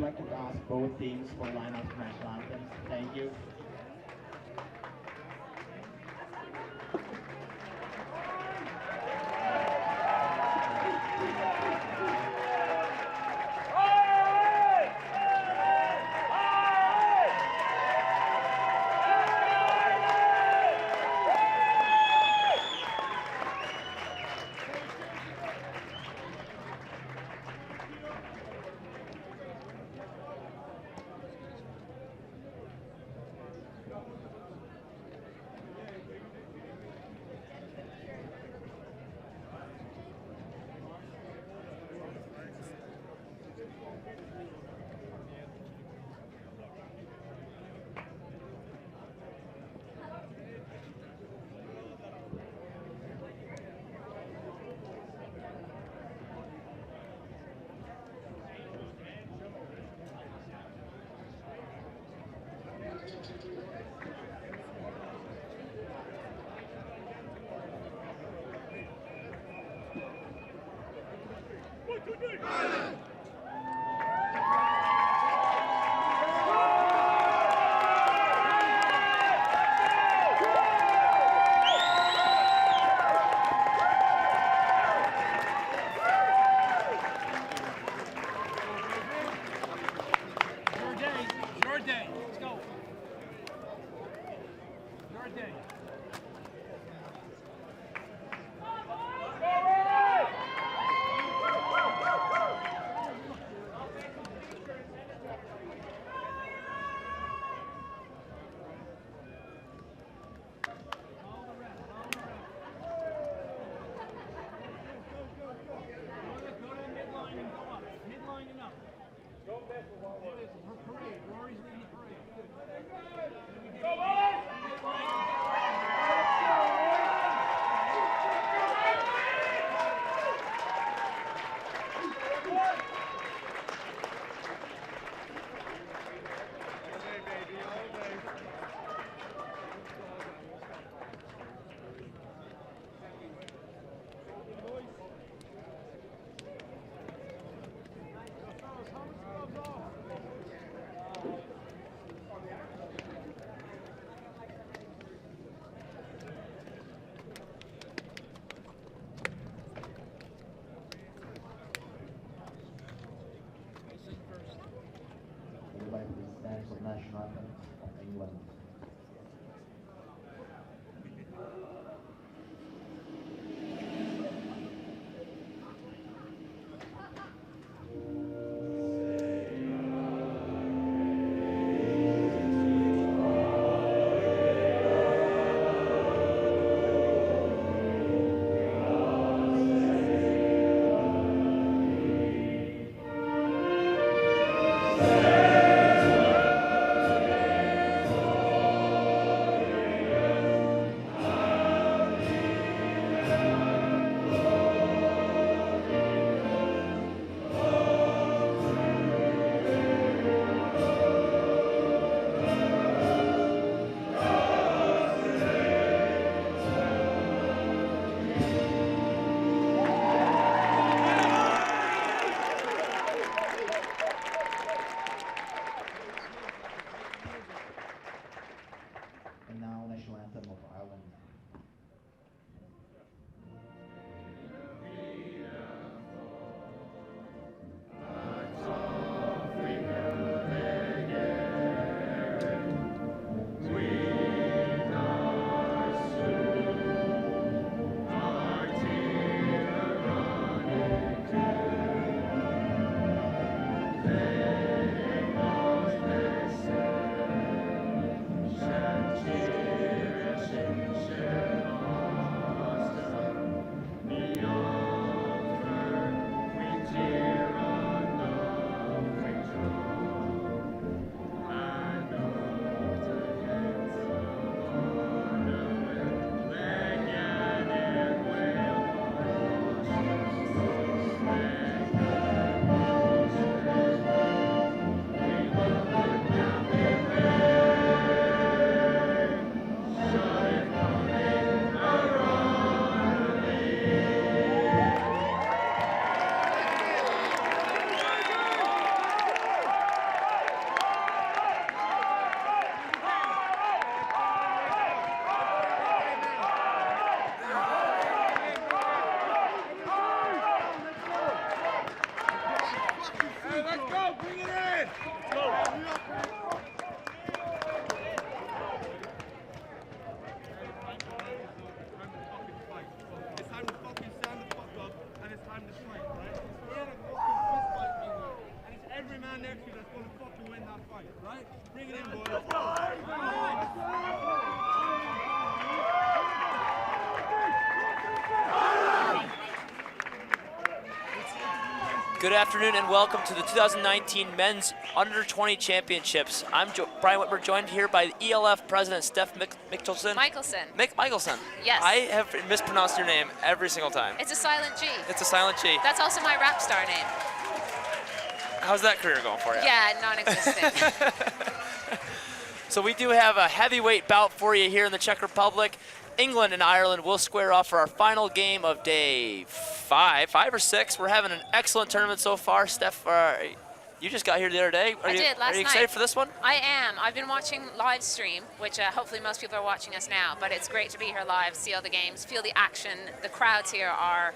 would like to ask both teams for lineups for national anthems. Thank you. National anthem of England. And now, national anthem of Ireland. Shall Good afternoon and welcome to the 2019 Men's Under-20 Championships. I'm Brian Whitmer, joined here by the ELF President Steph Michelson. Michelson. Yes. I have mispronounced your name every single time. It's a silent G. It's a silent G. That's also my rap star name. How's that career going for you? Yeah, non-existent. So we do have a heavyweight bout for you here in the Czech Republic. England and Ireland will square off for our final game of day five or six. We're having an excellent tournament so far. Steph, you just got here the other day. I did, last night. Are you excited for this one? I am. I've been watching live stream, which hopefully most people are watching us now, but it's great to be here live, see all the games, feel the action. The crowds here are,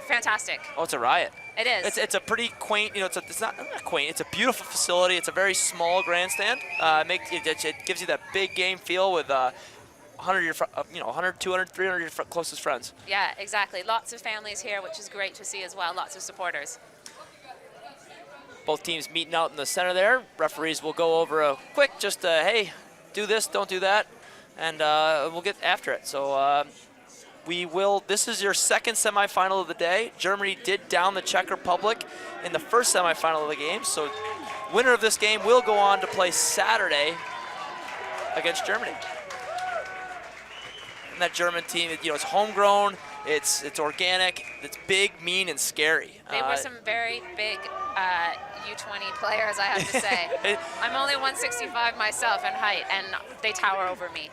fantastic. Oh, it's a riot. It is. It's a pretty quaint, it's not quaint, it's a beautiful facility. It's a very small grandstand. It gives you that big game feel with 100, 200, 300 your closest friends. Yeah, exactly. Lots of families here, which is great to see as well. Lots of supporters. Both teams meeting out in the center there. Referees will go over a quick, hey, do this, don't do that, and we'll get after it. So this is your second semifinal of the day. Germany did down the Czech Republic in the first semifinal of the game. So winner of this game will go on to play Saturday against Germany. And that German team, it's homegrown, it's organic, it's big, mean, and scary. They were some very big U20 players, I have to say. I'm only 165 myself in height, and they tower over me.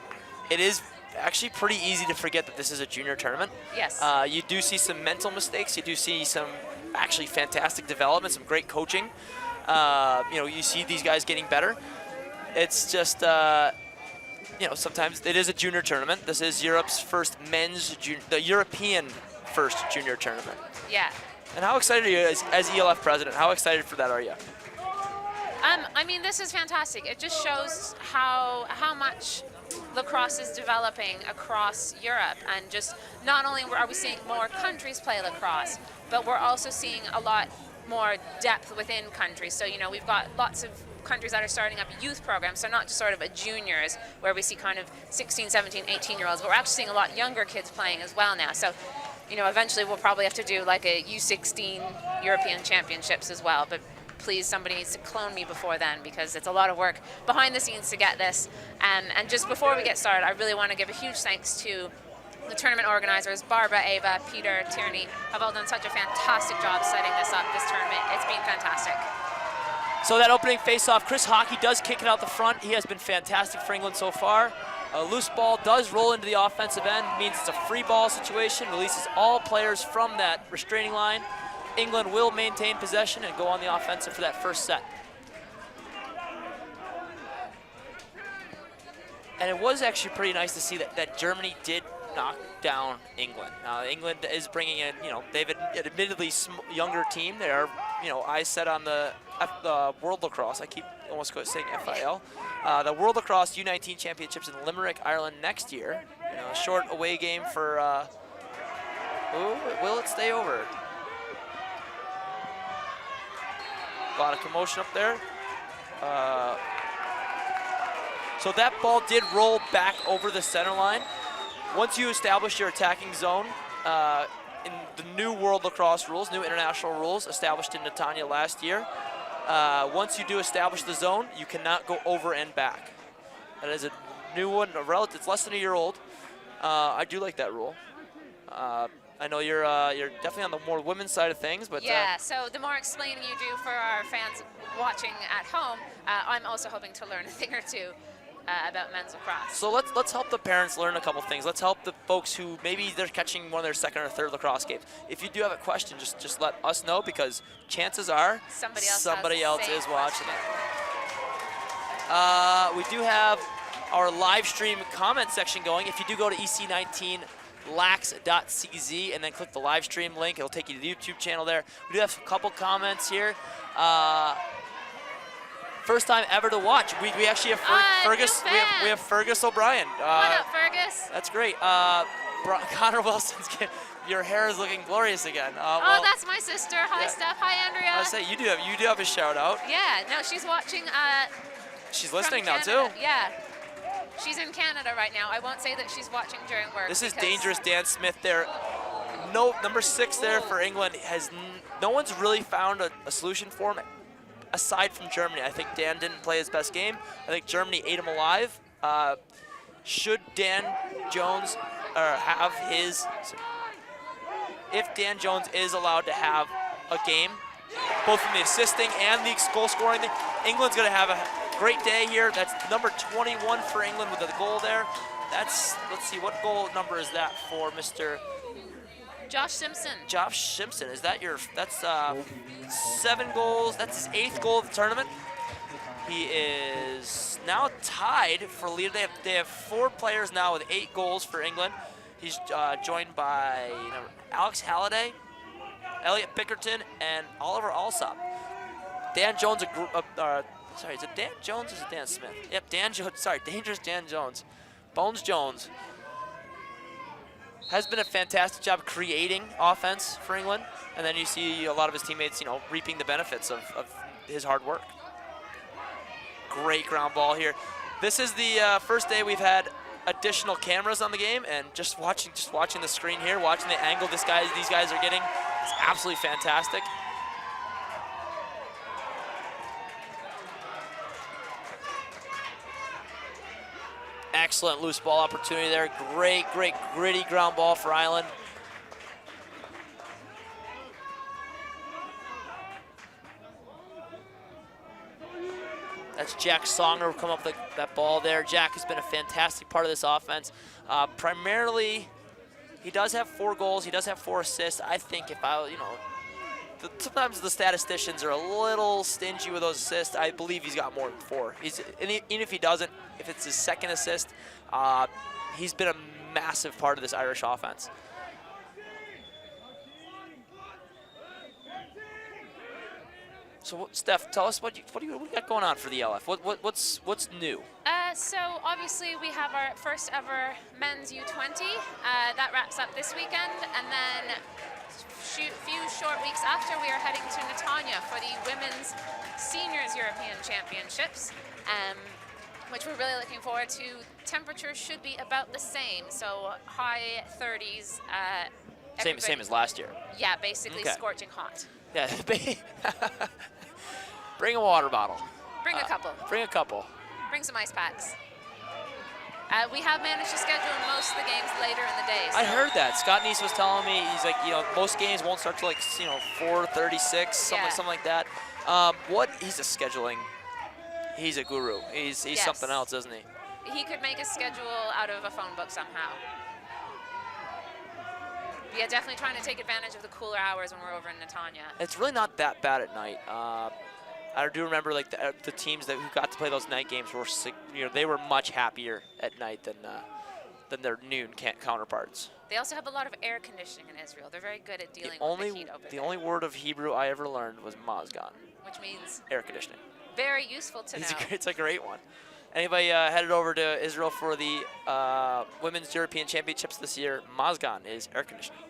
It is actually pretty easy to forget that this is a junior tournament. Yes. You do see some mental mistakes. You do see some actually fantastic development, some great coaching. You see these guys getting better. It's just, sometimes it is a junior tournament. This is Europe's first the European first junior tournament. Yeah. And how excited are you as ELF president? How excited for that are you? This is fantastic. It just shows how much lacrosse is developing across Europe, and just not only are we seeing more countries play lacrosse, but we're also seeing a lot more depth within countries. So, we've got lots of countries that are starting up youth programs, so not just sort of a juniors where we see kind of 16, 17, 18-year-olds, but we're actually seeing a lot younger kids playing as well now. So, eventually we'll probably have to do like a U16 European Championships as well, but please, somebody needs to clone me before then, because it's a lot of work behind the scenes to get this. And just before we get started, I really want to give a huge thanks to the tournament organizers. Barbara, Ava, Peter, Tierney have all done such a fantastic job setting this tournament. It's been fantastic. So that opening face-off, Chris Hockey does kick it out the front. He has been fantastic for England so far. A loose ball does roll into the offensive end, means it's a free ball situation, releases all players from that restraining line. England will maintain possession and go on the offensive for that first set. And it was actually pretty nice to see that Germany did knock down England. Now, England is bringing in, they've admittedly younger team. They are, eyes set on the World Lacrosse. I keep almost saying FIL. The World Lacrosse U19 Championships in Limerick, Ireland next year. A short away game for, will it stay over? A lot of commotion up there. So that ball did roll back over the center line. Once you establish your attacking zone, in the new World Lacrosse rules, new international rules established in Netanya last year, once you do establish the zone, you cannot go over and back. That is a new one, it's less than a year old. I do like that rule. I know you're definitely on the more women's side of things, but yeah. So the more explaining you do for our fans watching at home, I'm also hoping to learn a thing or two about men's lacrosse. So let's help the parents learn a couple things. Let's help the folks who maybe they're catching one of their second or third lacrosse games. If you do have a question, just let us know, because chances are somebody else is watching it. We do have our live stream comment section going. If you do go to EC19 lax.cz and then click the live stream link, it'll take you to the YouTube channel there. We do have a couple comments here. First time ever to watch. We actually have Fergus. We have Fergus O'Brien. What up, Fergus? That's great. Connor Wilson's. Your hair is looking glorious again. Well, that's my sister. Hi, yeah. Steph. Hi, Andrea. I say you do have a shout out. Yeah. No, she's watching. She's listening now too. Yeah. She's in Canada right now. I won't say that she's watching during work. This is Dangerous Dan Smith there. no, number 6 there for England no one's really found a solution for him aside from Germany. I think Dan didn't play his best game. I think Germany ate him alive. Should Dan Jones have his, if Dan Jones is allowed to have a game, both from the assisting and the goal scoring, England's going to have a great day here. That's number 21 for England with the goal there. That's, let's see, what goal number is that for Mr. Josh Simpson. Josh Simpson, is that that's 7 goals. That's his 8th goal of the tournament. He is now tied for leader. They have 4 players now with 8 goals for England. He's joined by Alex Halliday, Elliot Bickerton, and Oliver Alsop. Dan Jones, sorry, is it Dan Jones or is it Dan Smith? Yep, Dan Jones, sorry, Dangerous Dan Jones. Bones Jones has been a fantastic job creating offense for England, and then you see a lot of his teammates, reaping the benefits of his hard work. Great ground ball here. This is the first day we've had additional cameras on the game, and just watching the screen here, watching the angle these guys are getting, is absolutely fantastic. Excellent loose ball opportunity there. Great gritty ground ball for Ireland. That's Jack Songer come up with that ball there. Jack has been a fantastic part of this offense. Primarily, he does have 4 goals. He does have 4 assists. I think sometimes the statisticians are a little stingy with those assists. I believe he's got more than 4. Even if he doesn't, if it's his 2nd assist, he's been a massive part of this Irish offense. So, Steph, tell us what do you got going on for the LF? What's new? So obviously we have our first ever men's U20. That wraps up this weekend, and then few short weeks after, we are heading to Netanya for the Women's Seniors European Championships, which we're really looking forward to. Temperatures should be about the same, so high 30s. Same as last year. Yeah, basically Okay. scorching hot. Yeah. Bring a water bottle. Bring a couple. Bring a couple. Bring some ice packs. We have managed to schedule most of the games later in the day. So. I heard that. Scott Neese was telling me, he's like, most games won't start till 4:36, something like that. He's a scheduling. He's a guru. He's Yes. something else, isn't he? He could make a schedule out of a phone book somehow. Yeah, definitely trying to take advantage of the cooler hours when we're over in Netanya. It's really not that bad at night. I do remember the teams who got to play those night games were they were much happier at night than their noon counterparts. They also have a lot of air conditioning in Israel. They're very good at dealing with the heat over there. The only word of Hebrew I ever learned was mazgan, which means air conditioning. very useful to know. It's a great one. Anybody headed over to Israel for the Women's European Championships this year, mazgan is air conditioning.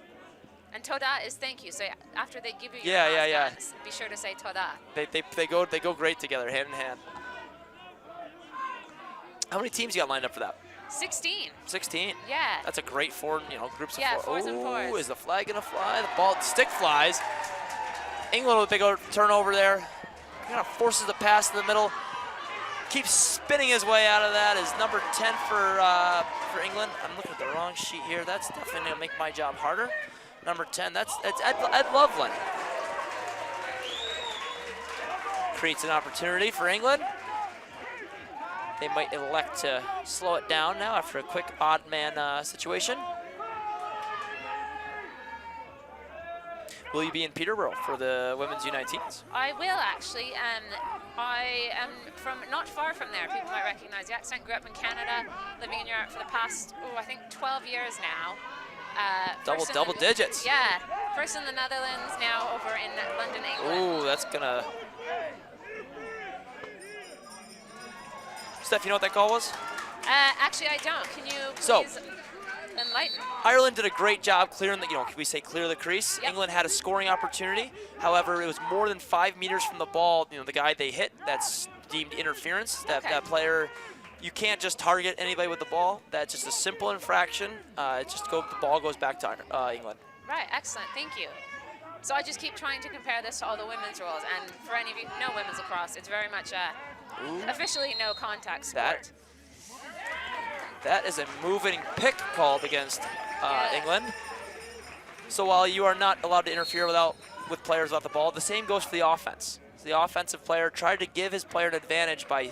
And toda is thank you. So after they give you your Yeah. be sure to say toda. They go great together, hand in hand. How many teams you got lined up for that? 16. 16. Yeah. That's a great groups of 4. fours and fours. Is the flag gonna fly? The stick flies. England with a big turnover there. Kind of forces the pass in the middle. Keeps spinning his way out of that. Is number 10 for England. I'm looking at the wrong sheet here. That's definitely gonna make my job harder. Number 10, that's Ed Loveland. Creates an opportunity for England. They might elect to slow it down now after a quick odd man situation. Will you be in Peterborough for the women's U19s? I will actually. I am from not far from there. People might recognize the accent. Grew up in Canada, living in Europe for the past, I think 12 years now. Double digits. Yeah, first in the Netherlands, now over in London, England. Ooh, that's gonna. Steph, you know what that call was? Actually, I don't. Can you please enlighten? Ireland did a great job clearing can we say clear the crease? Yep. England had a scoring opportunity. However, it was more than 5 meters from the ball. The guy they hit, that's deemed interference. That player, you can't just target anybody with the ball. That's just a simple infraction. The ball goes back to England. Right, excellent, thank you. So I just keep trying to compare this to all the women's rules, and for any of you who know women's lacrosse, it's very much a officially no contact sport. That is a moving pick called against England. So while you are not allowed to interfere with players without the ball, the same goes for the offense. So the offensive player tried to give his player an advantage by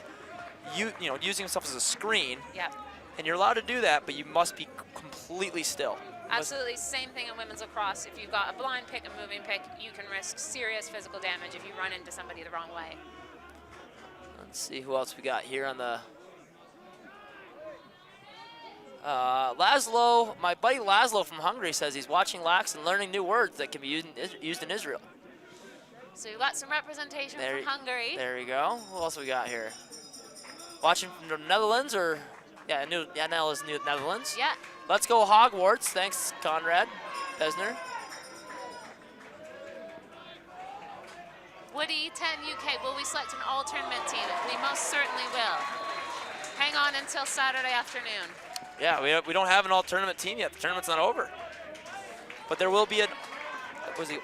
using himself as a screen. Yep. And you're allowed to do that, but you must be completely still. Absolutely, same thing in women's lacrosse. If you've got a blind pick, a moving pick, you can risk serious physical damage if you run into somebody the wrong way. Let's see who else we got here on the... Laszlo, my buddy Laszlo from Hungary says he's watching Lax and learning new words that can be used in Israel. So we've got some representation from Hungary. There you go. Who else we got here? Watching from the Netherlands or... Yeah, Netherlands. Yeah. Let's go Hogwarts. Thanks, Conrad Besner. Woody 10 UK, will we select an all-tournament team? We most certainly will. Hang on until Saturday afternoon. Yeah, we don't have an all-tournament team yet. The tournament's not over. But there will be are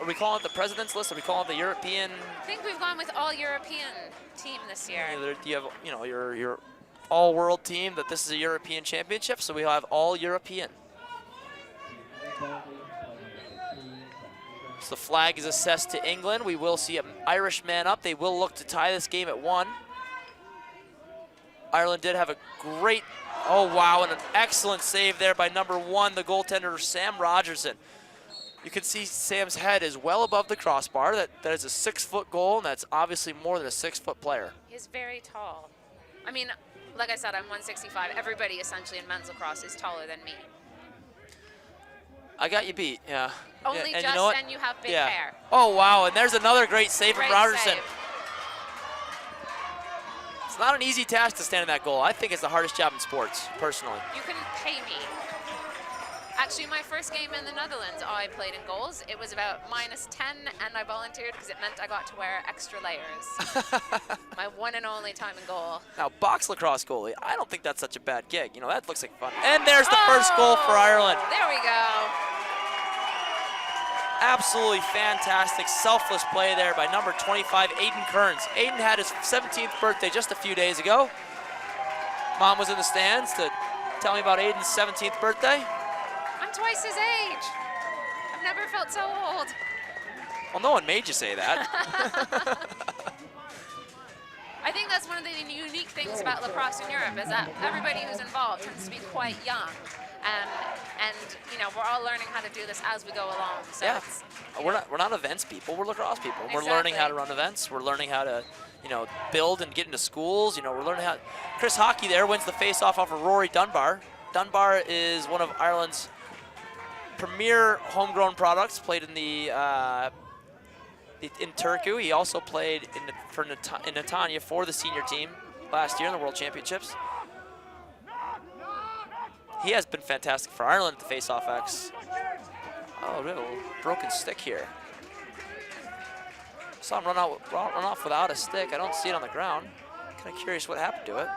we calling it the President's List? Are we calling it the European? I think we've gone with all-European team this year. You have, your all-world team, that this is a European championship, so we'll have all-European. So the flag is assessed to England. We will see an Irish man up. They will look to tie this game at 1. Ireland did have a great, oh wow, and an excellent save there by number 1, the goaltender, Sam Rogerson. You can see Sam's head is well above the crossbar. That is a 6-foot goal, and that's obviously more than a 6-foot player. He's very tall. I mean, like I said, I'm 165. Everybody essentially in men's lacrosse is taller than me. I got you beat, yeah. Only and just, you know what? and you have big hair. Oh, wow, and there's another great save from Rogerson. Save. It's not an easy task to stand in that goal. I think it's the hardest job in sports, personally. You can pay me. Actually, my first game in the Netherlands, I played in goals. It was about -10, and I volunteered because it meant I got to wear extra layers. My one and only time in goal. Now, box lacrosse goalie, I don't think that's such a bad gig. That looks like fun. And there's the first goal for Ireland. There we go. Absolutely fantastic, selfless play there by number 25, Aiden Kearns. Aiden had his 17th birthday just a few days ago. Mom was in the stands to tell me about Aiden's 17th birthday. I'm twice his age. I've never felt so old. Well, no one made you say that. I think that's one of the unique things about lacrosse in Europe is that everybody who's involved tends to be quite young. And we're all learning how to do this as we go along. So yeah, we're not events people. We're lacrosse people. Exactly. We're learning how to run events. We're learning how to, build and get into schools. We're learning how. Chris Hockey there wins the face-off off of Rory Dunbar. Dunbar is one of Ireland's premier homegrown products. Played in in Turku. He also played in Netanya for the senior team last year in the World Championships. He has been fantastic for Ireland at the face-off X. Oh, a little broken stick here. Saw him run off without a stick. I don't see it on the ground. Kind of curious what happened to it.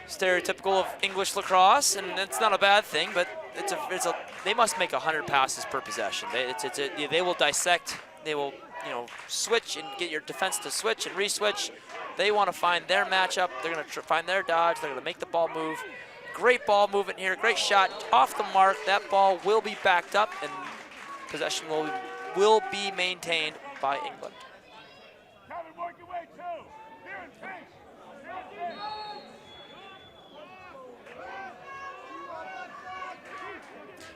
Stereotypical of English lacrosse, and it's not a bad thing, but they must make 100 passes per possession. They will dissect. They will switch and get your defense to switch and re-switch. They want to find their matchup. They're going to find their dodge. They're going to make the ball move. Great ball movement here. Great shot off the mark. That ball will be backed up, and possession will be maintained by England.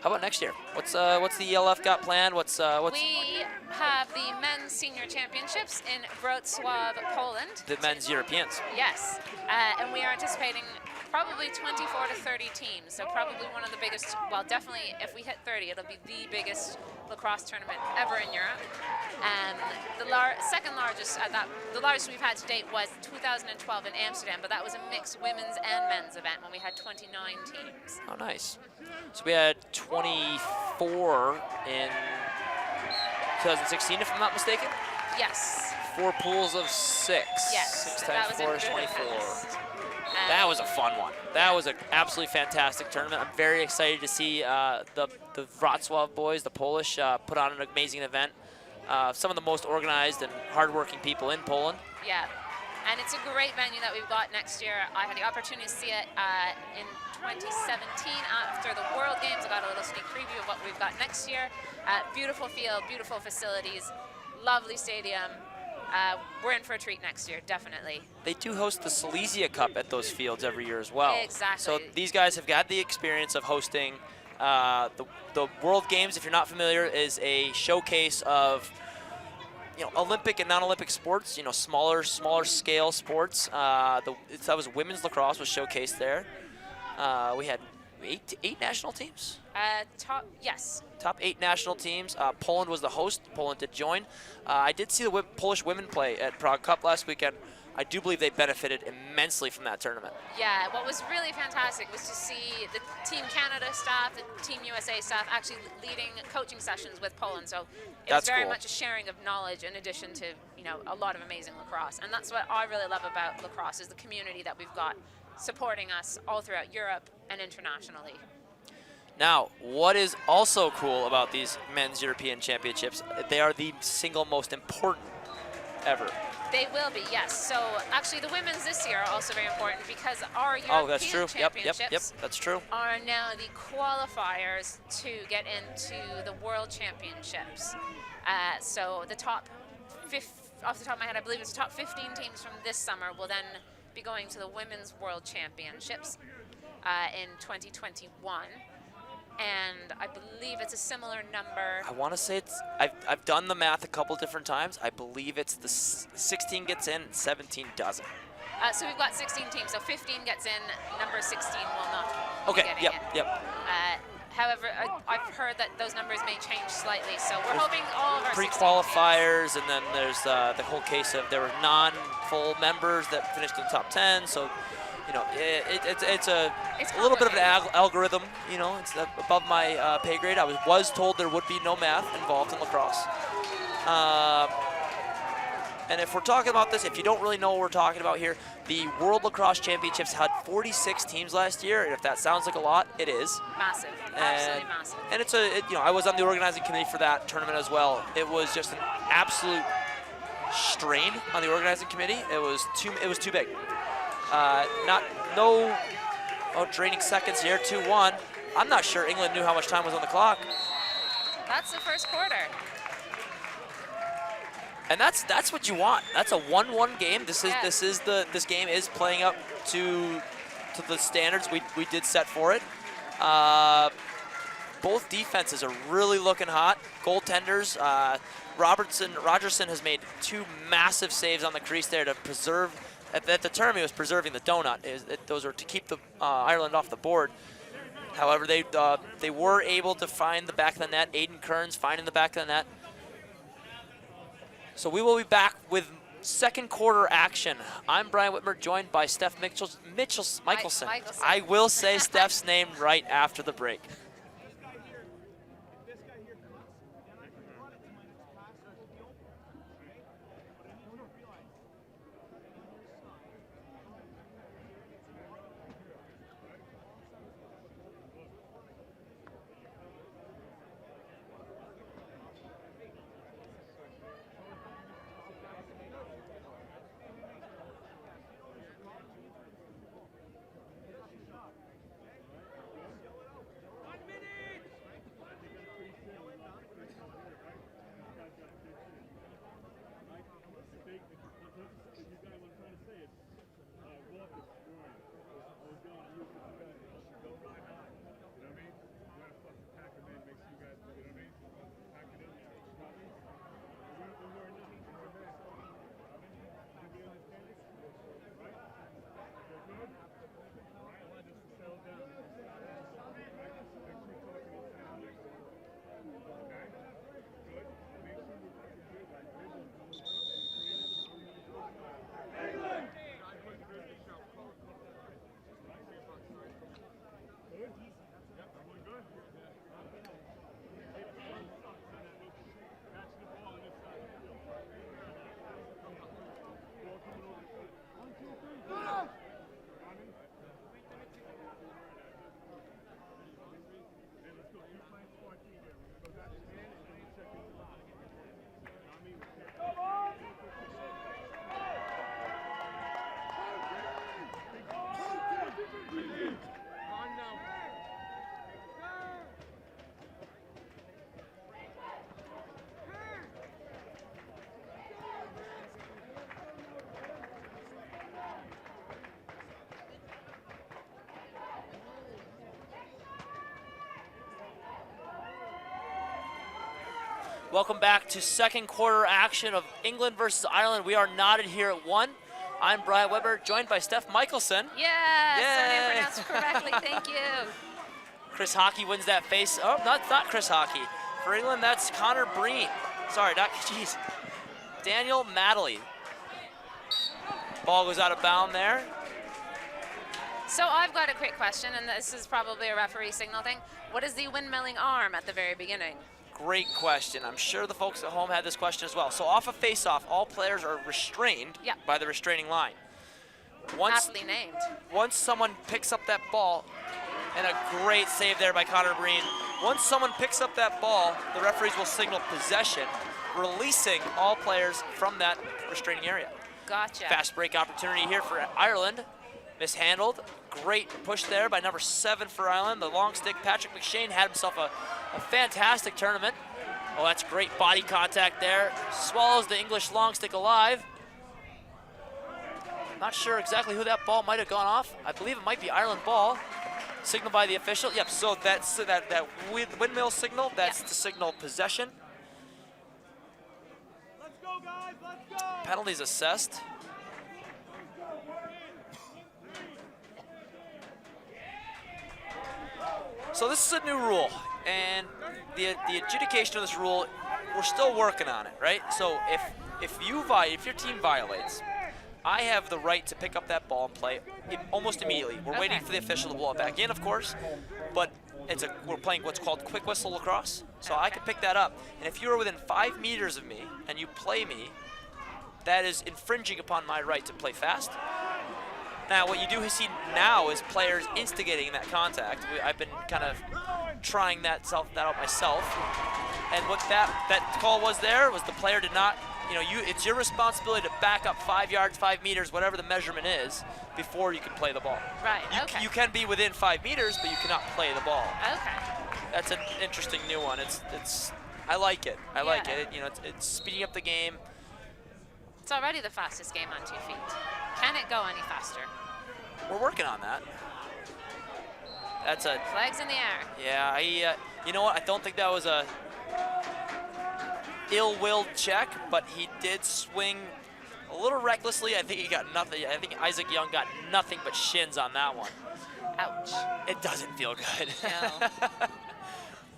How about next year? What's the ELF got planned? What's We have the men's senior championships in Wrocław, Poland. The men's Europeans. Yes, and we are anticipating probably 24 to 30 teams. So probably one of the biggest. Well, definitely if we hit 30, it'll be the biggest lacrosse tournament ever in Europe. And the second largest the largest we've had to date was 2012 in Amsterdam, but that was a mixed women's and men's event when we had 29 teams. Oh, nice. So we had 24 in 2016, if I'm not mistaken. Yes. 4 pools of 6. Yes. 6 that times was 4 in is 24. Budapest. That was a fun one. That was an absolutely fantastic tournament. I'm very excited to see the Wrocław boys, the Polish, put on an amazing event. Some of the most organized and hardworking people in Poland. Yeah. And it's a great venue that we've got next year. I had the opportunity to see it in 2017 after the World Games. I got a little sneak preview of what we've got next year. Beautiful field, beautiful facilities, lovely stadium. We're in for a treat next year, definitely. They do host the Silesia Cup at those fields every year as well. Exactly. So these guys have got the experience of hosting the World Games. If you're not familiar, is a showcase of Olympic and non-Olympic sports. Smaller scale sports. That was women's lacrosse was showcased there. We had eight national teams. Yes. Top 8 national teams. Poland was the host. Poland did join. I did see the Polish women play at Prague Cup last weekend. I do believe they benefited immensely from that tournament. Yeah, what was really fantastic was to see the Team Canada staff, the Team USA staff actually leading coaching sessions with Poland. So it was very much a sharing of knowledge in addition to, a lot of amazing lacrosse. And that's what I really love about lacrosse is the community that we've got supporting us all throughout Europe and internationally. Now, what is also cool about these men's European championships, they are the single most important ever. They will be, yes. So actually the women's this year are also very important because our European that's true. championships Yep, that's true. are now the qualifiers to get into the World Championships. So the top, off the top of my head, I believe it's the top 15 teams from this summer will then be going to the Women's World Championships in 2021. And I believe it's a similar number. I want to say I've done the math a couple different times. I believe it's the 16 gets in and 17 doesn't. So we've got 16 teams, so 15 gets in, number 16 will not Okay, be getting in. yep. However, I've heard that those numbers may change slightly, so we're hoping all of our 16 pre-qualifiers, and then there's the whole case of there were non-full members that finished in the top 10, so it's a little bit of an algorithm. It's above my pay grade. I was told there would be no math involved in lacrosse. And if we're talking about this, if you don't really know what we're talking about here, the World Lacrosse Championships had 46 teams last year, and if that sounds like a lot, it is. Massive, absolutely massive. And it's I was on the organizing committee for that tournament as well. It was just an absolute strain on the organizing committee. It was too big. Draining seconds here, 2-1. I'm not sure England knew how much time was on the clock. That's the first quarter. And that's what you want. That's a 1-1 game. This game is playing up to the standards we did set for it. Both defenses are really looking hot. Goaltenders, Rogerson has made 2 massive saves on the crease there to preserve. At the term, he was preserving the donut. Those are to keep the Ireland off the board. However, they were able to find the back of the net. Aiden Kearns finding the back of the net. So we will be back with second quarter action. I'm Brian Whitmer, joined by Steph Michelson. I will say Steph's name right after the break. Welcome back to second quarter action of England versus Ireland. We are knotted here at 1. I'm Brian Weber, joined by Steph Michelson. Yes, Yay. surname pronounced correctly, thank you. Chris Hockey wins that face. Oh, not Chris Hockey. For England, that's Connor Breen. Sorry, jeez. Daniel Madley. Ball goes out of bound there. So I've got a quick question, and this is probably a referee signal thing. What is the windmilling arm at the very beginning? Great question. I'm sure the folks at home had this question as well. So off a face-off, all players are restrained by the restraining line. Aptly named. Once someone picks up that ball, and a great save there by Connor Breen. Once someone picks up that ball, the referees will signal possession, releasing all players from that restraining area. Gotcha. Fast break opportunity here for Ireland. Mishandled. Great push there by number 7 for Ireland. The long stick, Patrick McShane, had himself a fantastic tournament. Oh, that's great body contact there. Swallows the English long stick alive. Not sure exactly who that ball might have gone off. I believe it might be Ireland ball. Signal by the official. Yep, so that's that windmill signal. That's to signal possession. Let's go, guys, let's go. Penalties assessed. So this is a new rule, and the adjudication of this rule, we're still working on it, right? So if your team violates, I have the right to pick up that ball and play almost immediately. We're waiting for the official to blow it back in, of course, but we're playing what's called quick whistle lacrosse, so I can pick that up. And if you're within 5 meters of me and you play me, that is infringing upon my right to play fast. Now, what you do see now is players instigating that contact. I've been kind of trying that out myself. And what that call was there was the player did not, it's your responsibility to back up 5 yards, 5 meters, whatever the measurement is, before you can play the ball. Right, okay. You can be within 5 meters, but you cannot play the ball. Okay. That's an interesting new one. I like it. I like it. It's speeding up the game. It's already the fastest game on 2 feet. Can it go any faster? We're working on that. That's a flags in the air. Yeah, you know what? I don't think that was a ill-willed check, but he did swing a little recklessly. I think he got nothing. I think Isaac Young got nothing but shins on that one. Ouch. It doesn't feel good.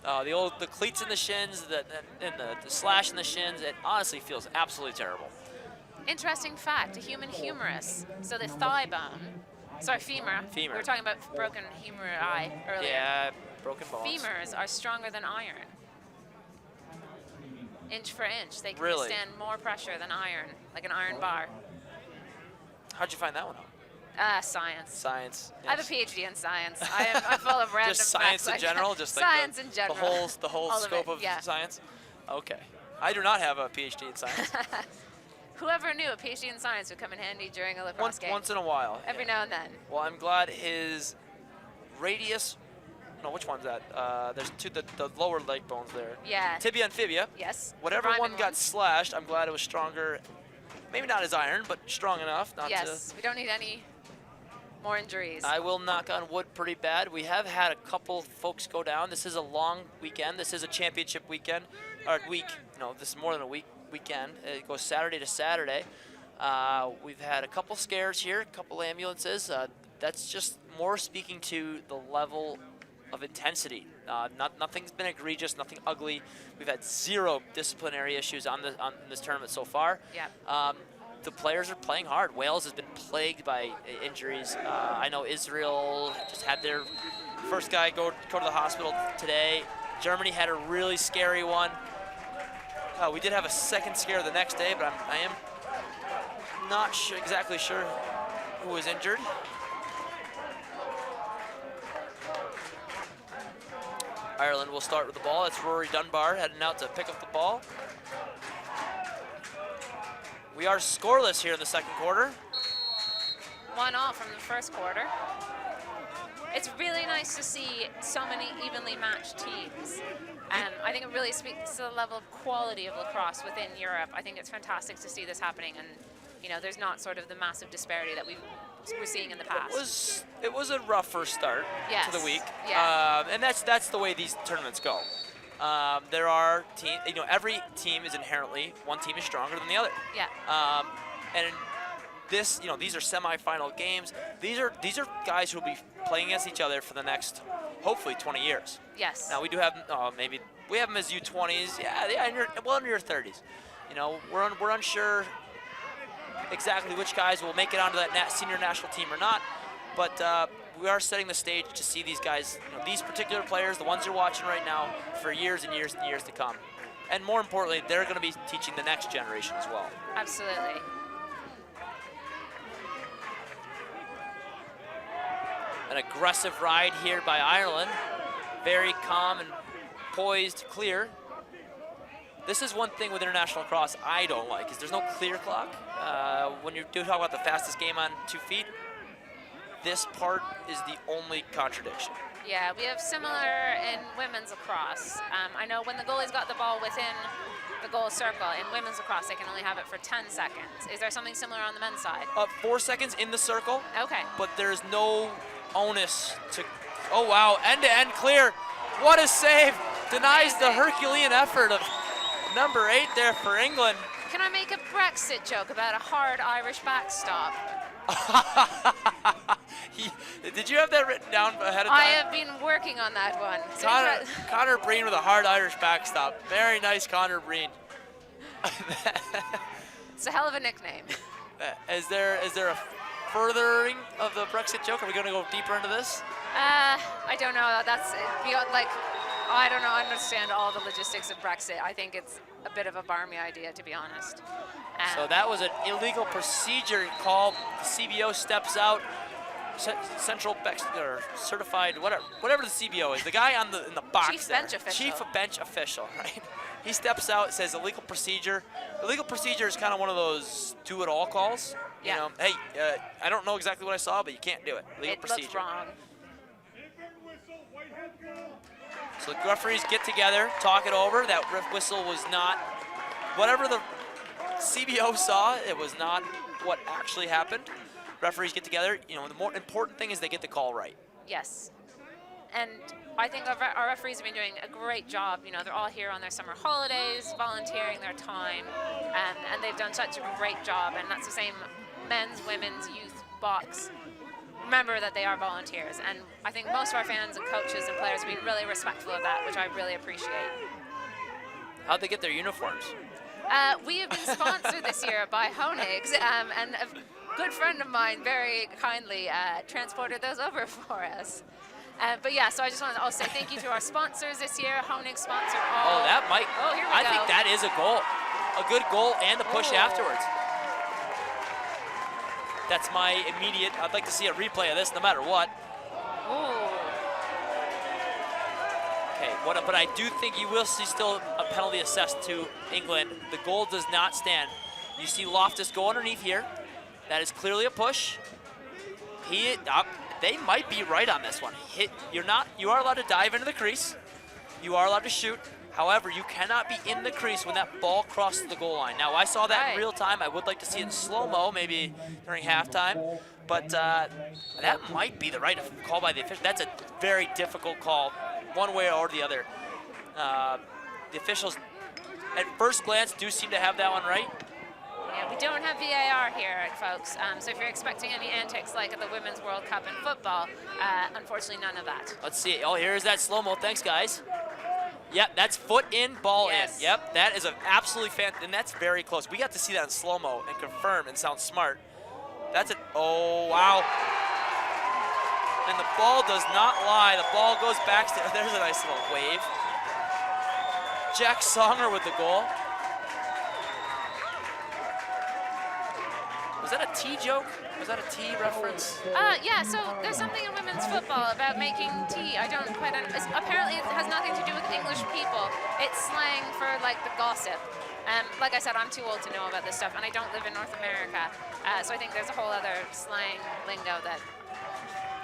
No. The cleats in the shins, the slash in the shins. It honestly feels absolutely terrible. Interesting fact, a human humerus, so the thigh bone, femur. We were talking about broken humeri earlier. Yeah, broken bones. Femurs are stronger than iron. Inch for inch, they can Really? withstand more pressure than iron, like an iron bar. How'd you find that one out? Science. Science. Yes. I have a PhD in science. I'm full of random just science facts. in general, just like science in general. The whole scope of science. Okay, I do not have a PhD in science. Whoever knew a PhD in science would come in handy during a lacrosse game. Once in a while. Every now and then. Well, I'm glad his radius. No, which one's that? There's the lower leg bones there. Yeah. Tibia and fibia. Yes. Whatever one got slashed, I'm glad it was stronger. Maybe not as iron, but strong enough not to. Yes. We don't need any more injuries. I will knock on wood pretty bad. We have had a couple folks go down. This is a long weekend. This is a championship weekend, or week. No, this is more than a weekend. It goes Saturday to Saturday. We've had a couple scares here, a couple ambulances. That's just more speaking to the level of intensity. Nothing's been egregious, nothing ugly. We've had 0 disciplinary issues on this tournament so far. Yeah. The players are playing hard. Wales has been plagued by injuries. I know Israel just had their first guy go to the hospital today. Germany had a really scary one. We did have a second scare the next day, but I am not exactly sure who was injured. Ireland will start with the ball. It's Rory Dunbar heading out to pick up the ball. We are scoreless here in the second quarter. 1-1 from the first quarter. It's really nice to see so many evenly matched teams. And I think it really speaks to the level of quality of lacrosse within Europe. I think it's fantastic to see this happening, and there's not sort of the massive disparity that we're seeing in the past. It was a rough first start to the week, yeah. and that's the way these tournaments go. There are teams, every team is inherently, one team is stronger than the other. Yeah. And this, these are semifinal games. These are guys who will be playing against each other for the next, hopefully, 20 years. Yes. Now we do have, maybe we have them as U20s. Yeah, well into your 30s. We're unsure exactly which guys will make it onto that senior national team or not, but we are setting the stage to see these guys, these particular players, the ones you're watching right now, for years and years and years to come. And more importantly, they're going to be teaching the next generation as well. Absolutely. An aggressive ride here by Ireland. Very calm and poised, clear. This is one thing with international lacrosse I don't like, is there's no clear clock. When you do talk about the fastest game on 2 feet, this part is the only contradiction. Yeah, we have similar in women's lacrosse. I know when the goalie's got the ball within the goal circle, in women's lacrosse, they can only have it for 10 seconds. Is there something similar on the men's side? 4 seconds in the circle. Okay. But there's no onus to, oh wow, end-to-end clear. What a save. Denies the Herculean effort of number 8 there for England. Can I make a Brexit joke about a hard Irish backstop? Did you have that written down ahead of time? I have been working on that one. So Connor Breen with a hard Irish backstop. Very nice, Connor Breen. It's a hell of a nickname. Is there a furthering of the Brexit joke? Are we going to go deeper into this? I don't know. That's beyond, I don't know. I understand all the logistics of Brexit. I think it's a bit of a barmy idea, to be honest. So that was an illegal procedure call. The CBO steps out. Central or certified, whatever the CBO is, the guy in the box. Chief bench official. Chief bench official, right? He steps out, says illegal procedure. Illegal procedure is kind of one of those do-it-all calls. Yeah. Hey, I don't know exactly what I saw, but you can't do it. Illegal procedure. Looks wrong. So the referees get together, talk it over. That whistle was not, whatever the CBO saw, it was not what actually happened. Referees get together. The more important thing is they get the call right. Yes. And I think our referees have been doing a great job. They're all here on their summer holidays, volunteering their time, and they've done such a great job. And that's the same men's, women's, youth, box. Remember that they are volunteers. And I think most of our fans and coaches and players have been really respectful of that, which I really appreciate. How'd they get their uniforms? We have been sponsored this year by Honig's, and a good friend of mine very kindly transported those over for us. But yeah, so I just wanted to also say thank you to our sponsors this year. Honig sponsored all. Oh, that might. Oh, here we I go. think that is a goal. A good goal and the push afterwards. That's my immediate. I'd like to see a replay of this no matter what. Ooh. Okay, but I do think you will see still a penalty assessed to England. The goal does not stand. You see Loftus go underneath here. That is clearly a push. They might be right on this one. You are allowed to dive into the crease. You are allowed to shoot. However, you cannot be in the crease when that ball crosses the goal line. Now, I saw that in real time. I would like to see it in slow-mo, maybe during halftime. But that might be the right call by the official. That's a very difficult call, one way or the other. The officials, at first glance, do seem to have that one right. Yeah, we don't have VAR here, folks. So if you're expecting any antics like at the Women's World Cup in football, unfortunately none of that. Let's see. Oh, here's that slow-mo. Thanks, guys. Yep, that's foot in, ball in. Yep, that is an absolutely and that's very close. We got to see that in slow-mo and confirm and sound smart. That's it. Oh, wow. And the ball does not lie. The ball goes back. There's a nice little wave. Jack Songer with the goal. Was that a T joke? Was that a T reference? Yeah, so there's something in women's football about making tea. I don't quite understand. Apparently it has nothing to do with English people. It's slang for the gossip. Like I said, I'm too old to know about this stuff, and I don't live in North America. So I think there's a whole other slang lingo that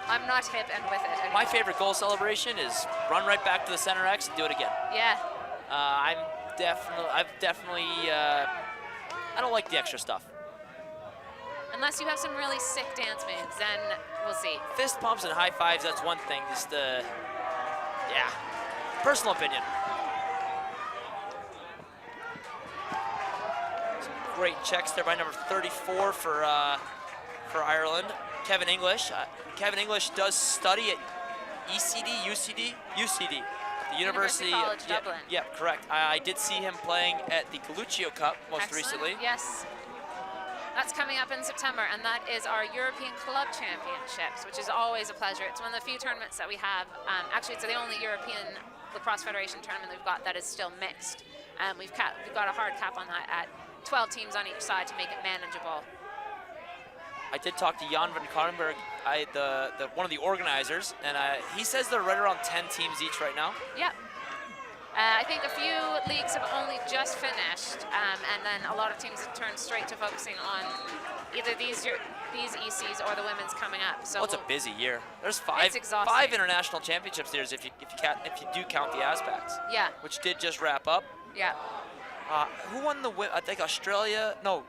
I'm not hip and with it anymore. My favorite goal celebration is run right back to the center X and do it again. Yeah. I don't like the extra stuff. Unless you have some really sick dance moves, then we'll see. Fist pumps and high fives, that's one thing. Just, yeah, personal opinion. Great checks there by number 34 for Ireland, Kevin English. Kevin English does study at UCD, the University College Dublin. Yeah, correct. I did see him playing at the Galluccio Cup most Excellent. recently. Yes. That's coming up in September, and that is our European Club Championships, which is always a pleasure. It's one of the few tournaments that we have. Actually, it's the only European Lacrosse Federation tournament we've got that is still mixed. We've got a hard cap on that at 12 teams on each side to make it manageable. I did talk to Jan van Karenberg, one of the organizers, and he says they're right around 10 teams each right now. Yep. I think a few leagues have only just finished, and then a lot of teams have turned straight to focusing on either these ECs or the women's coming up. So it's a busy year. There's it's five international championships here if you do count the Aspects. Yeah. Which did just wrap up. Yeah. Who won I think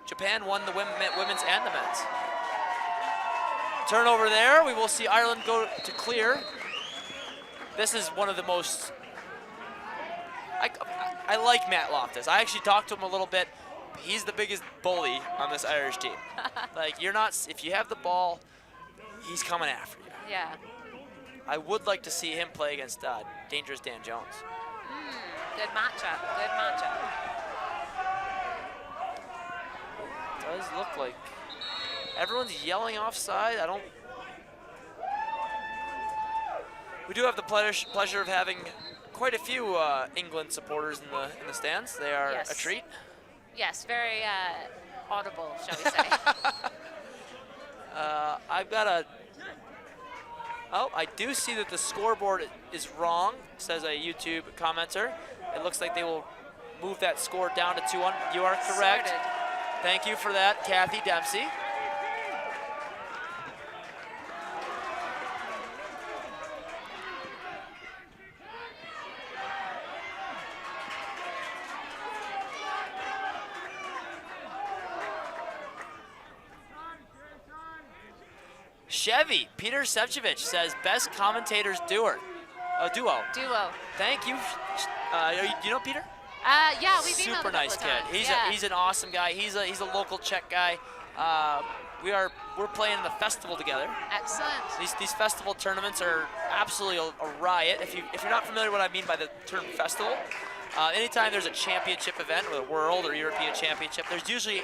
Japan won the women's and the men's. Turnover there. We will see Ireland go to clear. This is one of the most. I like Matt Loftus. I actually talked to him a little bit. He's the biggest bully on this Irish team. Like, if you have the ball, he's coming after you. Yeah. I would like to see him play against dangerous Dan Jones. Good matchup. Good matchup. Does look like everyone's yelling offside. We do have the pleasure of having quite a few England supporters in the stands. They are a treat. Yes, very audible, shall we say. I've got I do see that the scoreboard is wrong, says a YouTube commenter. It looks like they will move that score down to 2-1. You are correct. Sorted. Thank you for that, Kathy Dempsey. Chevy, Peter Sevchevich says, best commentators duo. Duo. Thank you. Do you know Peter? Yeah, we've emailed super nice kid. He's an awesome guy. He's a local Czech guy. We're playing in the festival together. Excellent. These festival tournaments are absolutely a riot. If you're not familiar with what I mean by the term festival, anytime there's a championship event, or a world or European championship, there's usually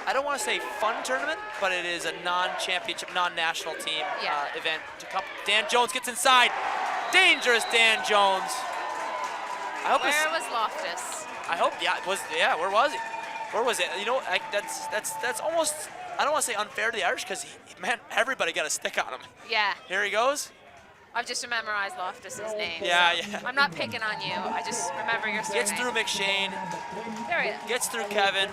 I don't want to say fun tournament, but it is a non-championship, non-national team event to come. Dan Jones gets inside. Dangerous Dan Jones. Where was Loftus? I hope, where was he? Where was it? You know, that's almost, I don't want to say unfair to the Irish, because, man, everybody got a stick on him. Yeah. Here he goes. I've just memorized Loftus's name. Yeah. I'm not picking on you. I just remember your surname. Gets through McShane. There he is. Gets through Kevin.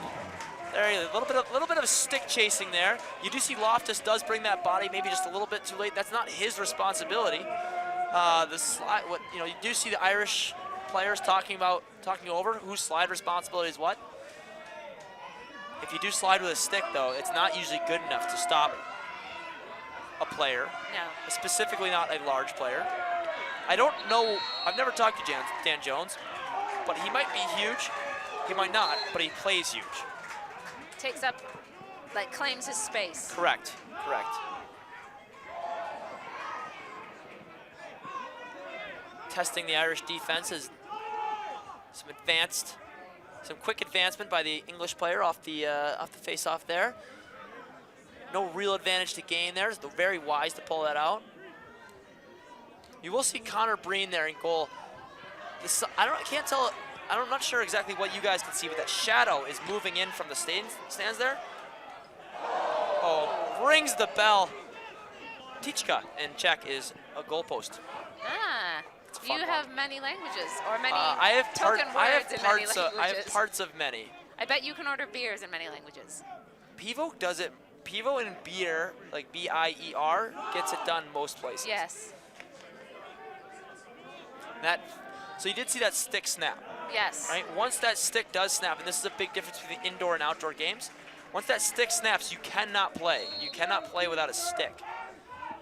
There he is. A little bit of stick chasing there. You do see Loftus does bring that body maybe just a little bit too late. That's not his responsibility. The slide, you do see the Irish players talking over whose slide responsibility is what. If you do slide with a stick, though, it's not usually good enough to stop a player. No. Specifically not a large player. I don't know. I've never talked to Dan Jones, but he might be huge. He might not, but he plays huge. Takes up, claims his space. Correct. Testing the Irish defense is some quick advancement by the English player off the face-off there. No real advantage to gain there. It's very wise to pull that out. You will see Connor Breen there in goal. I can't tell. I'm not sure exactly what you guys can see, but that shadow is moving in from the stands there. Oh, rings the bell. Tichka in Czech is a goalpost. You have many languages, or many token words in many languages. I have parts of many. I bet you can order beers in many languages. Pivo does it. Pivo and beer, like B-I-E-R, gets it done most places. Yes. So you did see that stick snap. Yes. Right? Once that stick does snap, and this is a big difference between indoor and outdoor games, once that stick snaps, you cannot play. You cannot play without a stick.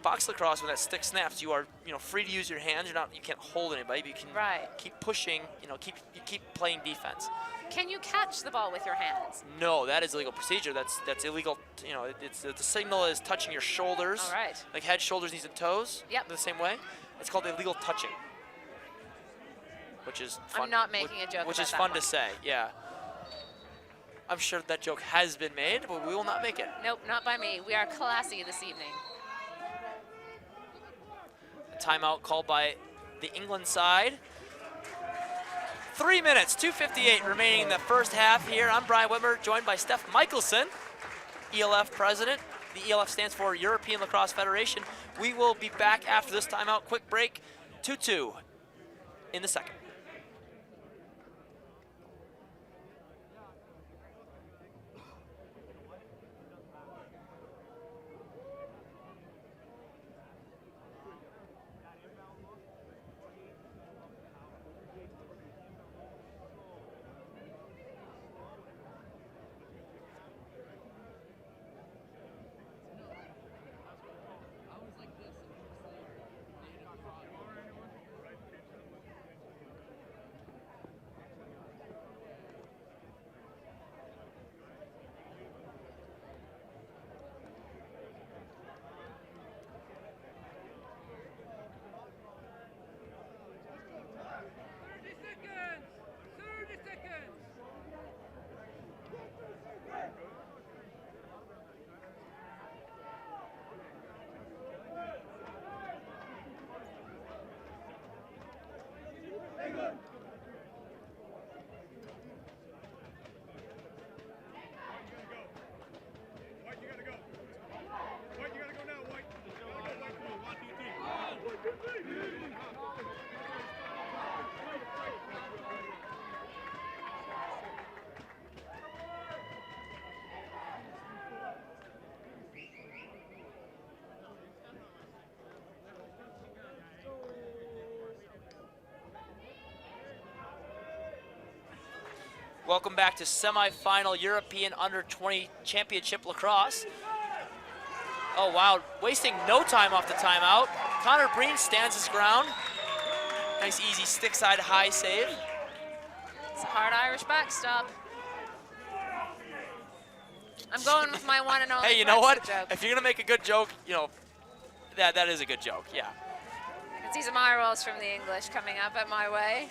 Box lacrosse, when that stick snaps, you are free to use your hands. You can't hold anybody, but you can keep pushing. You keep playing defense. Can you catch the ball with your hands? No, that is illegal procedure. That's illegal. You know, the signal is touching your shoulders. All right. Like head, shoulders, knees, and toes. Yep. The same way. It's called illegal touching. Which is fun. I'm not making a joke Which about is that fun one. to say, yeah. I'm sure that joke has been made, but we will not make it. Nope, not by me. We are classy this evening. A timeout called by the England side. 3 minutes, 2:58 remaining in the first half here. I'm Brian Whitmer, joined by Steph Michelson, ELF president. The ELF stands for European Lacrosse Federation. We will be back after this timeout. Quick break, 2-2 in the second. Welcome back to semifinal European Under-20 Championship Lacrosse. Oh wow, wasting no time off the timeout. Connor Breen stands his ground. Nice easy stick side high save. It's a hard Irish backstop. I'm going with my one and only. Hey, you know what? Joke. If you're gonna make a good joke, you know, that is a good joke, yeah. I can see some eye rolls from the English coming up at my way.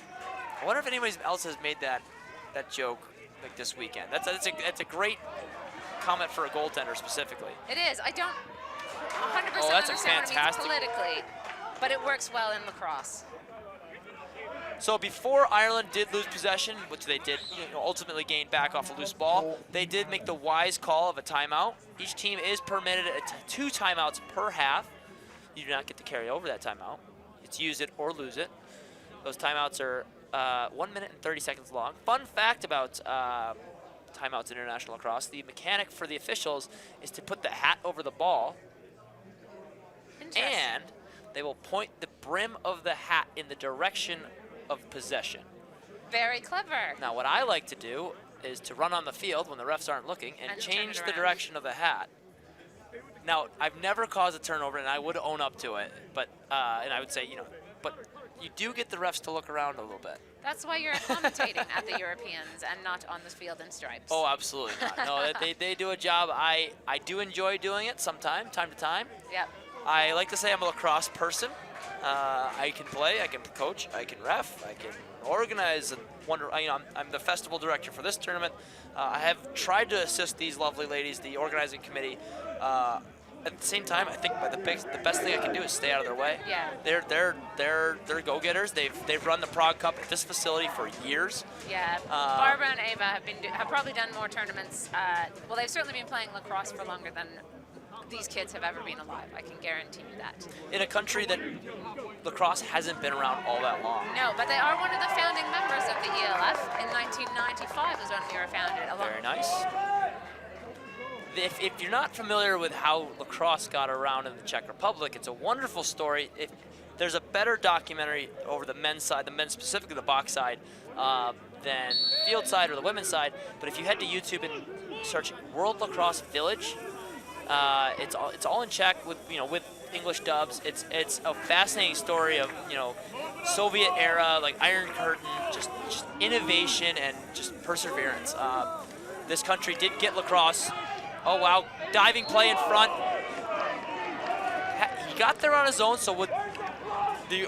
I wonder if anybody else has made that joke like this weekend. That's a great comment for a goaltender specifically. It is. I don't 100% Oh, that's a understand what it means fantastic- politically, but it works well in lacrosse. So before Ireland did lose possession, which they did ultimately gain back off a loose ball, they did make the wise call of a timeout. Each team is permitted 2 timeouts per half. You do not get to carry over that timeout. It's use it or lose it. Those timeouts are 1 minute and 30 seconds long. Fun fact about timeouts in international lacrosse, the mechanic for the officials is to put the hat over the ball, and they will point the brim of the hat in the direction of possession. Very clever. Now what I like to do is to run on the field when the refs aren't looking and And turn it change the around. direction of the hat. Now, I've never caused a turnover, and I would own up to it, but and I would say, but you do get the refs to look around a little bit. That's why you're commentating at the Europeans and not on the field in stripes. Oh, absolutely not. No, they do a job. I do enjoy doing it time to time. Yep. I like to say I'm a lacrosse person. I can play, I can coach, I can ref, I can organize, and I'm the festival director for this tournament. I have tried to assist these lovely ladies, the organizing committee. At the same time, I think the best thing I can do is stay out of their way. Yeah. They're go-getters. They've run the Prague Cup at this facility for years. Yeah. Barbara and Ava have probably done more tournaments. Well, they've certainly been playing lacrosse for longer than these kids have ever been alive. I can guarantee you that. In a country that lacrosse hasn't been around all that long. No, but they are one of the founding members of the ELF. In 1995 was when we were founded. Very nice. If you're not familiar with how lacrosse got around in the Czech Republic, it's a wonderful story. There's a better documentary over the men's side, the men's specifically the box side, than the field side or the women's side. But if you head to YouTube and search World Lacrosse Village, it's all in Czech with English dubs. It's a fascinating story of, you know, Soviet era, like Iron Curtain, just innovation and just perseverance. This country did get lacrosse. Oh wow, diving play in front. He got there on his own, so with the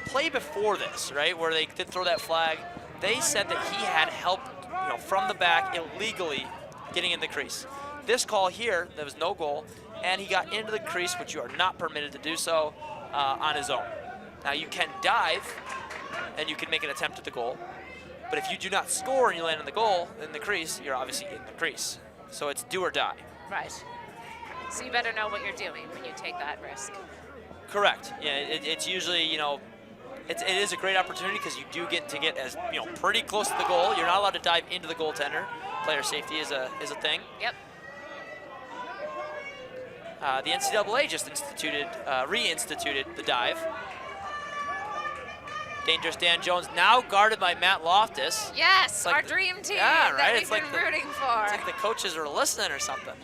play before this, right, where they did throw that flag, they said that he had help, you know, from the back illegally getting in the crease. This call here, there was no goal, and he got into the crease, which you are not permitted to do so on his own. Now you can dive, and you can make an attempt at the goal, but if you do not score and you land in the crease, you're obviously in the crease. So it's do or die. Right. So you better know what you're doing when you take that risk. Correct. Yeah, it's usually, you know, it is a great opportunity because you do get to get as, you know, pretty close to the goal. You're not allowed to dive into the goaltender. Player safety is a thing. Yep. The NCAA just reinstituted the dive. Dangerous Dan Jones now guarded by Matt Loftus. Yes, like our dream team right? that we've It's like been rooting for. It's like the coaches are listening or something.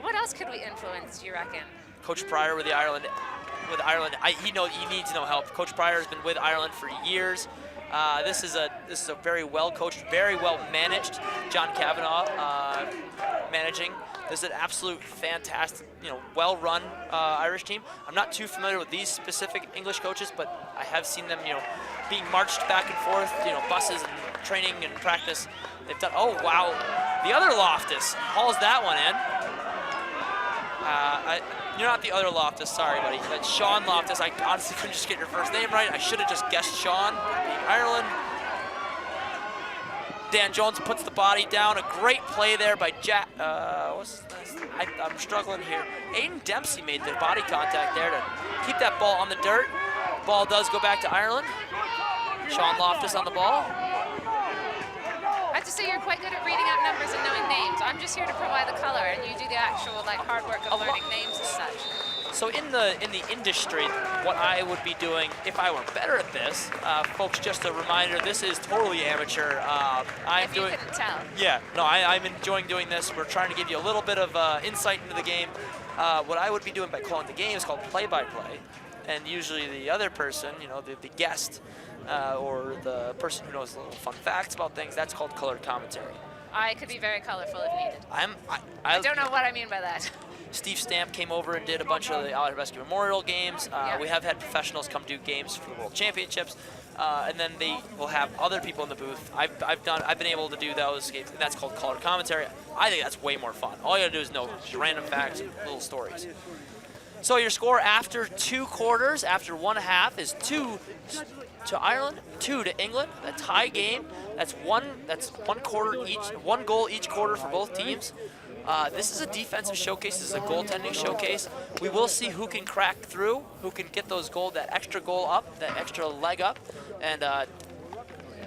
What else could we influence, do you reckon? Coach Pryor with Ireland, he needs no help. Coach Pryor has been with Ireland for years. This is a very well coached, very well managed. John Kavanaugh managing. This is an absolute fantastic, you know, well-run Irish team. I'm not too familiar with these specific English coaches, but I have seen them, you know, being marched back and forth, you know, buses and training and practice. They've done. Oh wow, the other Loftus hauls that one in. You're not the other Loftus, sorry, buddy. That's Sean Loftus. I honestly couldn't just get your first name right. I should have just guessed Sean. Ireland. Dan Jones puts the body down. A great play there by Jack. I'm struggling here. Aiden Dempsey made the body contact there to keep that ball on the dirt. Ball does go back to Ireland. Sean Loftus on the ball. I have to say you're quite good at reading out numbers and knowing names. I'm just here to provide the color, and you do the actual like hard work of learning names and such. So in the industry, what I would be doing if I were better at this, folks, just a reminder, this is totally amateur. If you couldn't tell. Yeah, no, I'm enjoying doing this. We're trying to give you a little bit of insight into the game. What I would be doing by calling the game is called play-by-play, and usually the other person, you know, the guest, or the person who knows little fun facts about things, that's called colored commentary. I could be very colorful if needed. I don't know what I mean by that. Steve Stamp came over and did a bunch of the Allied Rescue Memorial games. Yeah. We have had professionals come do games for the World Championships, and then they will have other people in the booth. I've been able to do those games, and that's called colored commentary. I think that's way more fun. All you gotta do is know random facts, little stories. So your score after 2 quarters, after 1/2, is 2 to Ireland, 2 to England. A tie game. That's one quarter each, 1 goal each quarter for both teams. This is a defensive showcase. This is a goaltending showcase. We will see who can crack through, who can get that extra goal up, that extra leg up, and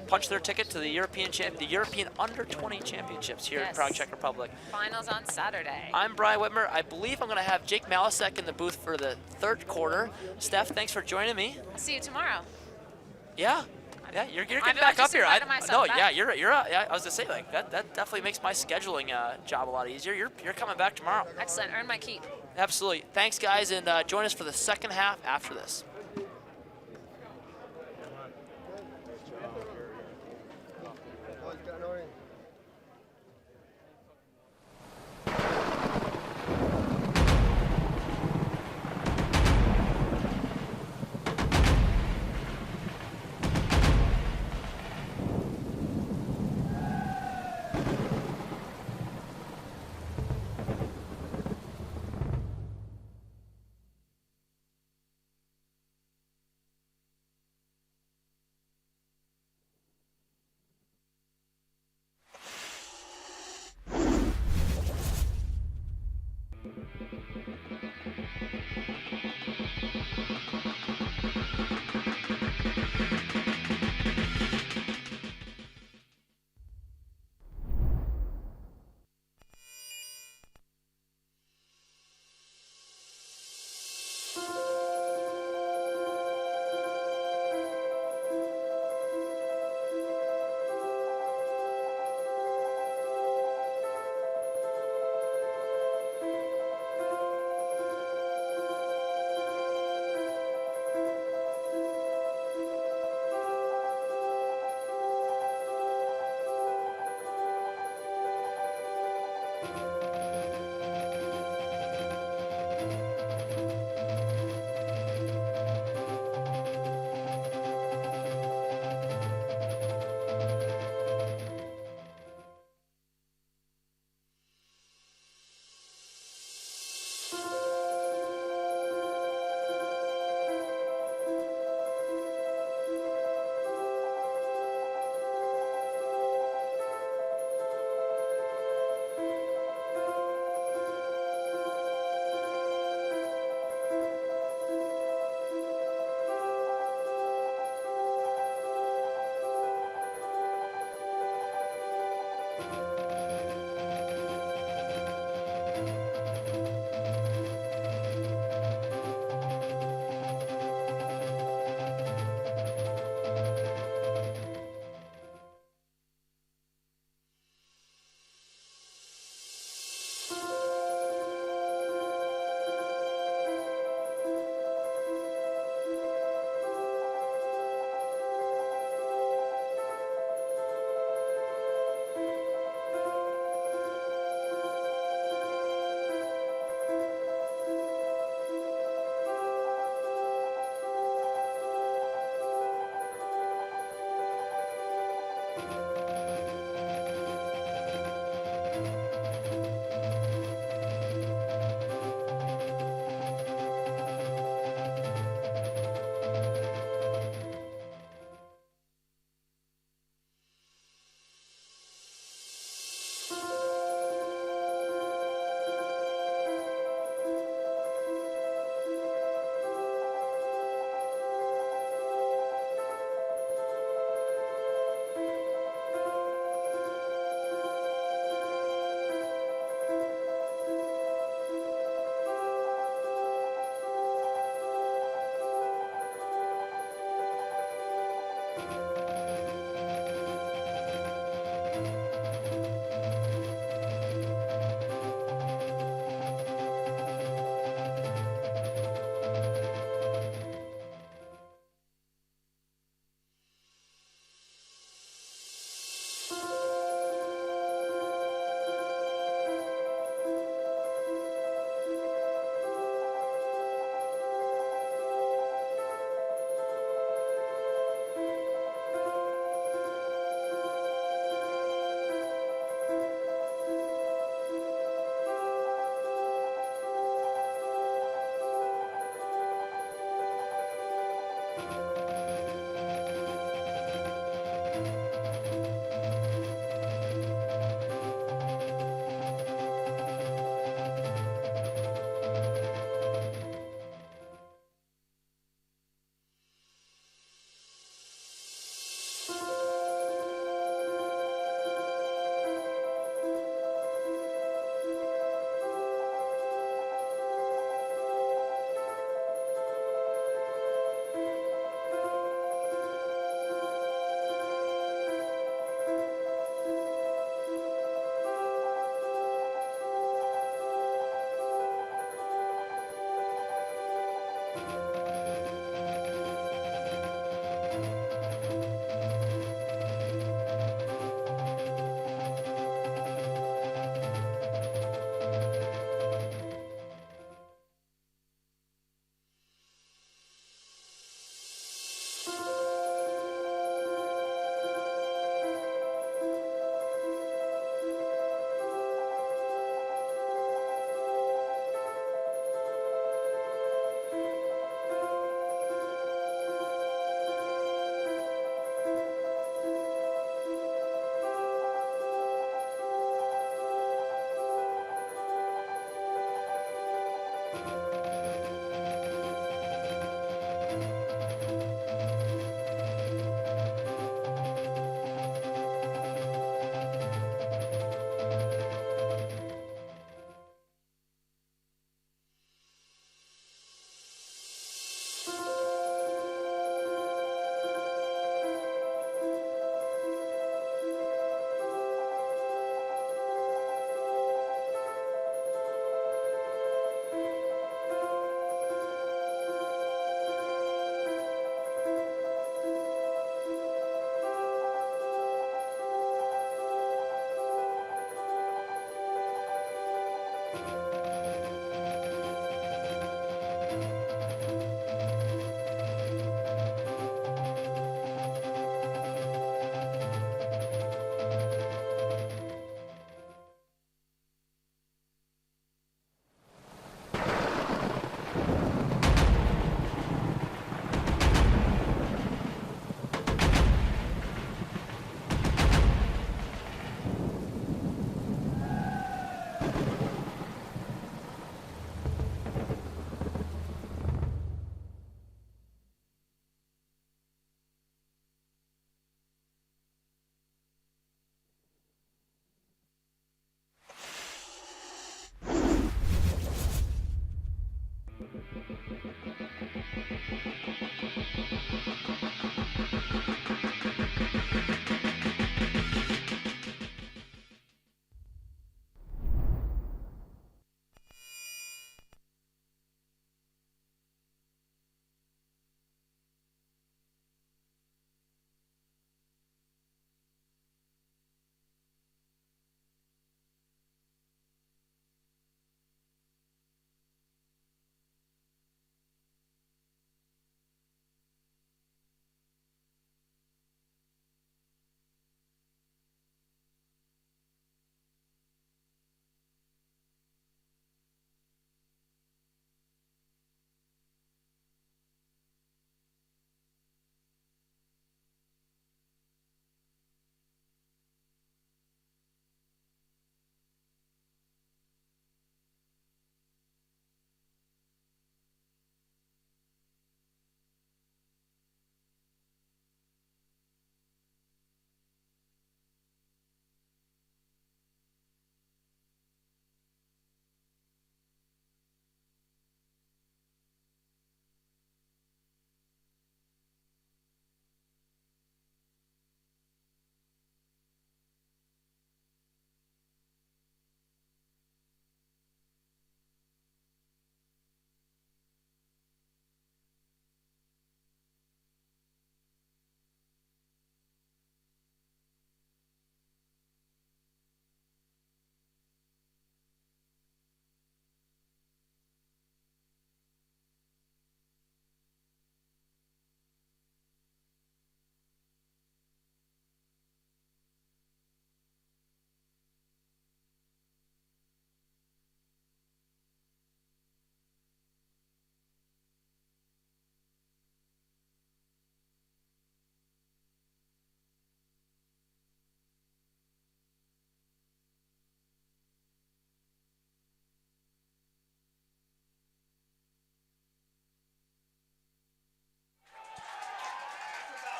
punch their ticket to the European Under 20 Championships here in Prague, Czech Republic. Finals on Saturday. I'm Brian Whitmer. I believe I'm going to have Jake Malasek in the booth for the 3rd quarter. Steph, thanks for joining me. I'll see you tomorrow. Yeah. Yeah, you're getting I've back up here. invited myself back. Yeah, you're. Yeah, I was gonna say like that definitely makes my scheduling job a lot easier. You're coming back tomorrow. Excellent. Earn my keep. Absolutely. Thanks, guys, and join us for the 2nd half after this.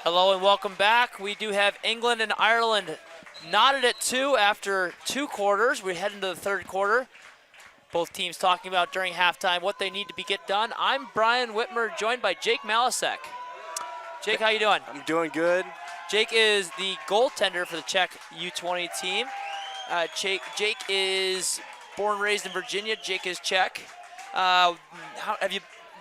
Hello and welcome back. We do have England and Ireland knotted at 2 after 2 quarters. We head into the 3rd quarter. Both teams talking about during halftime what they need to get done. I'm Brian Whitmer, joined by Jake Malasek. Jake, how you doing? I'm doing good. Jake is the goaltender for the Czech U20 team. Jake is born and raised in Virginia. Jake is Czech.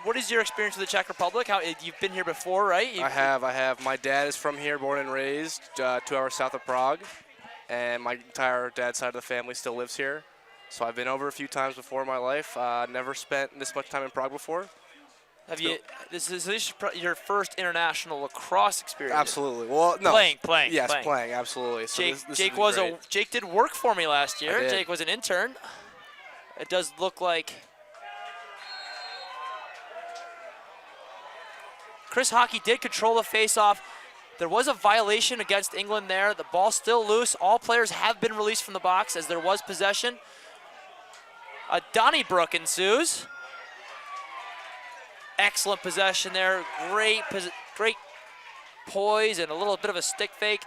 What is your experience with the Czech Republic? You've been here before, right? I have. My dad is from here, born and raised, 2 hours south of Prague. And my entire dad's side of the family still lives here. So I've been over a few times before in my life. Never spent this much time in Prague before. This is your first international lacrosse experience? Absolutely. Well, no. Playing. Yes, playing, absolutely. So Jake did work for me last year. Jake was an intern. It does look like Chris Hockey did control the face-off. There was a violation against England there. The ball's still loose. All players have been released from the box as there was possession. A Donnybrook ensues. Excellent possession there. Great poise and a little bit of a stick fake.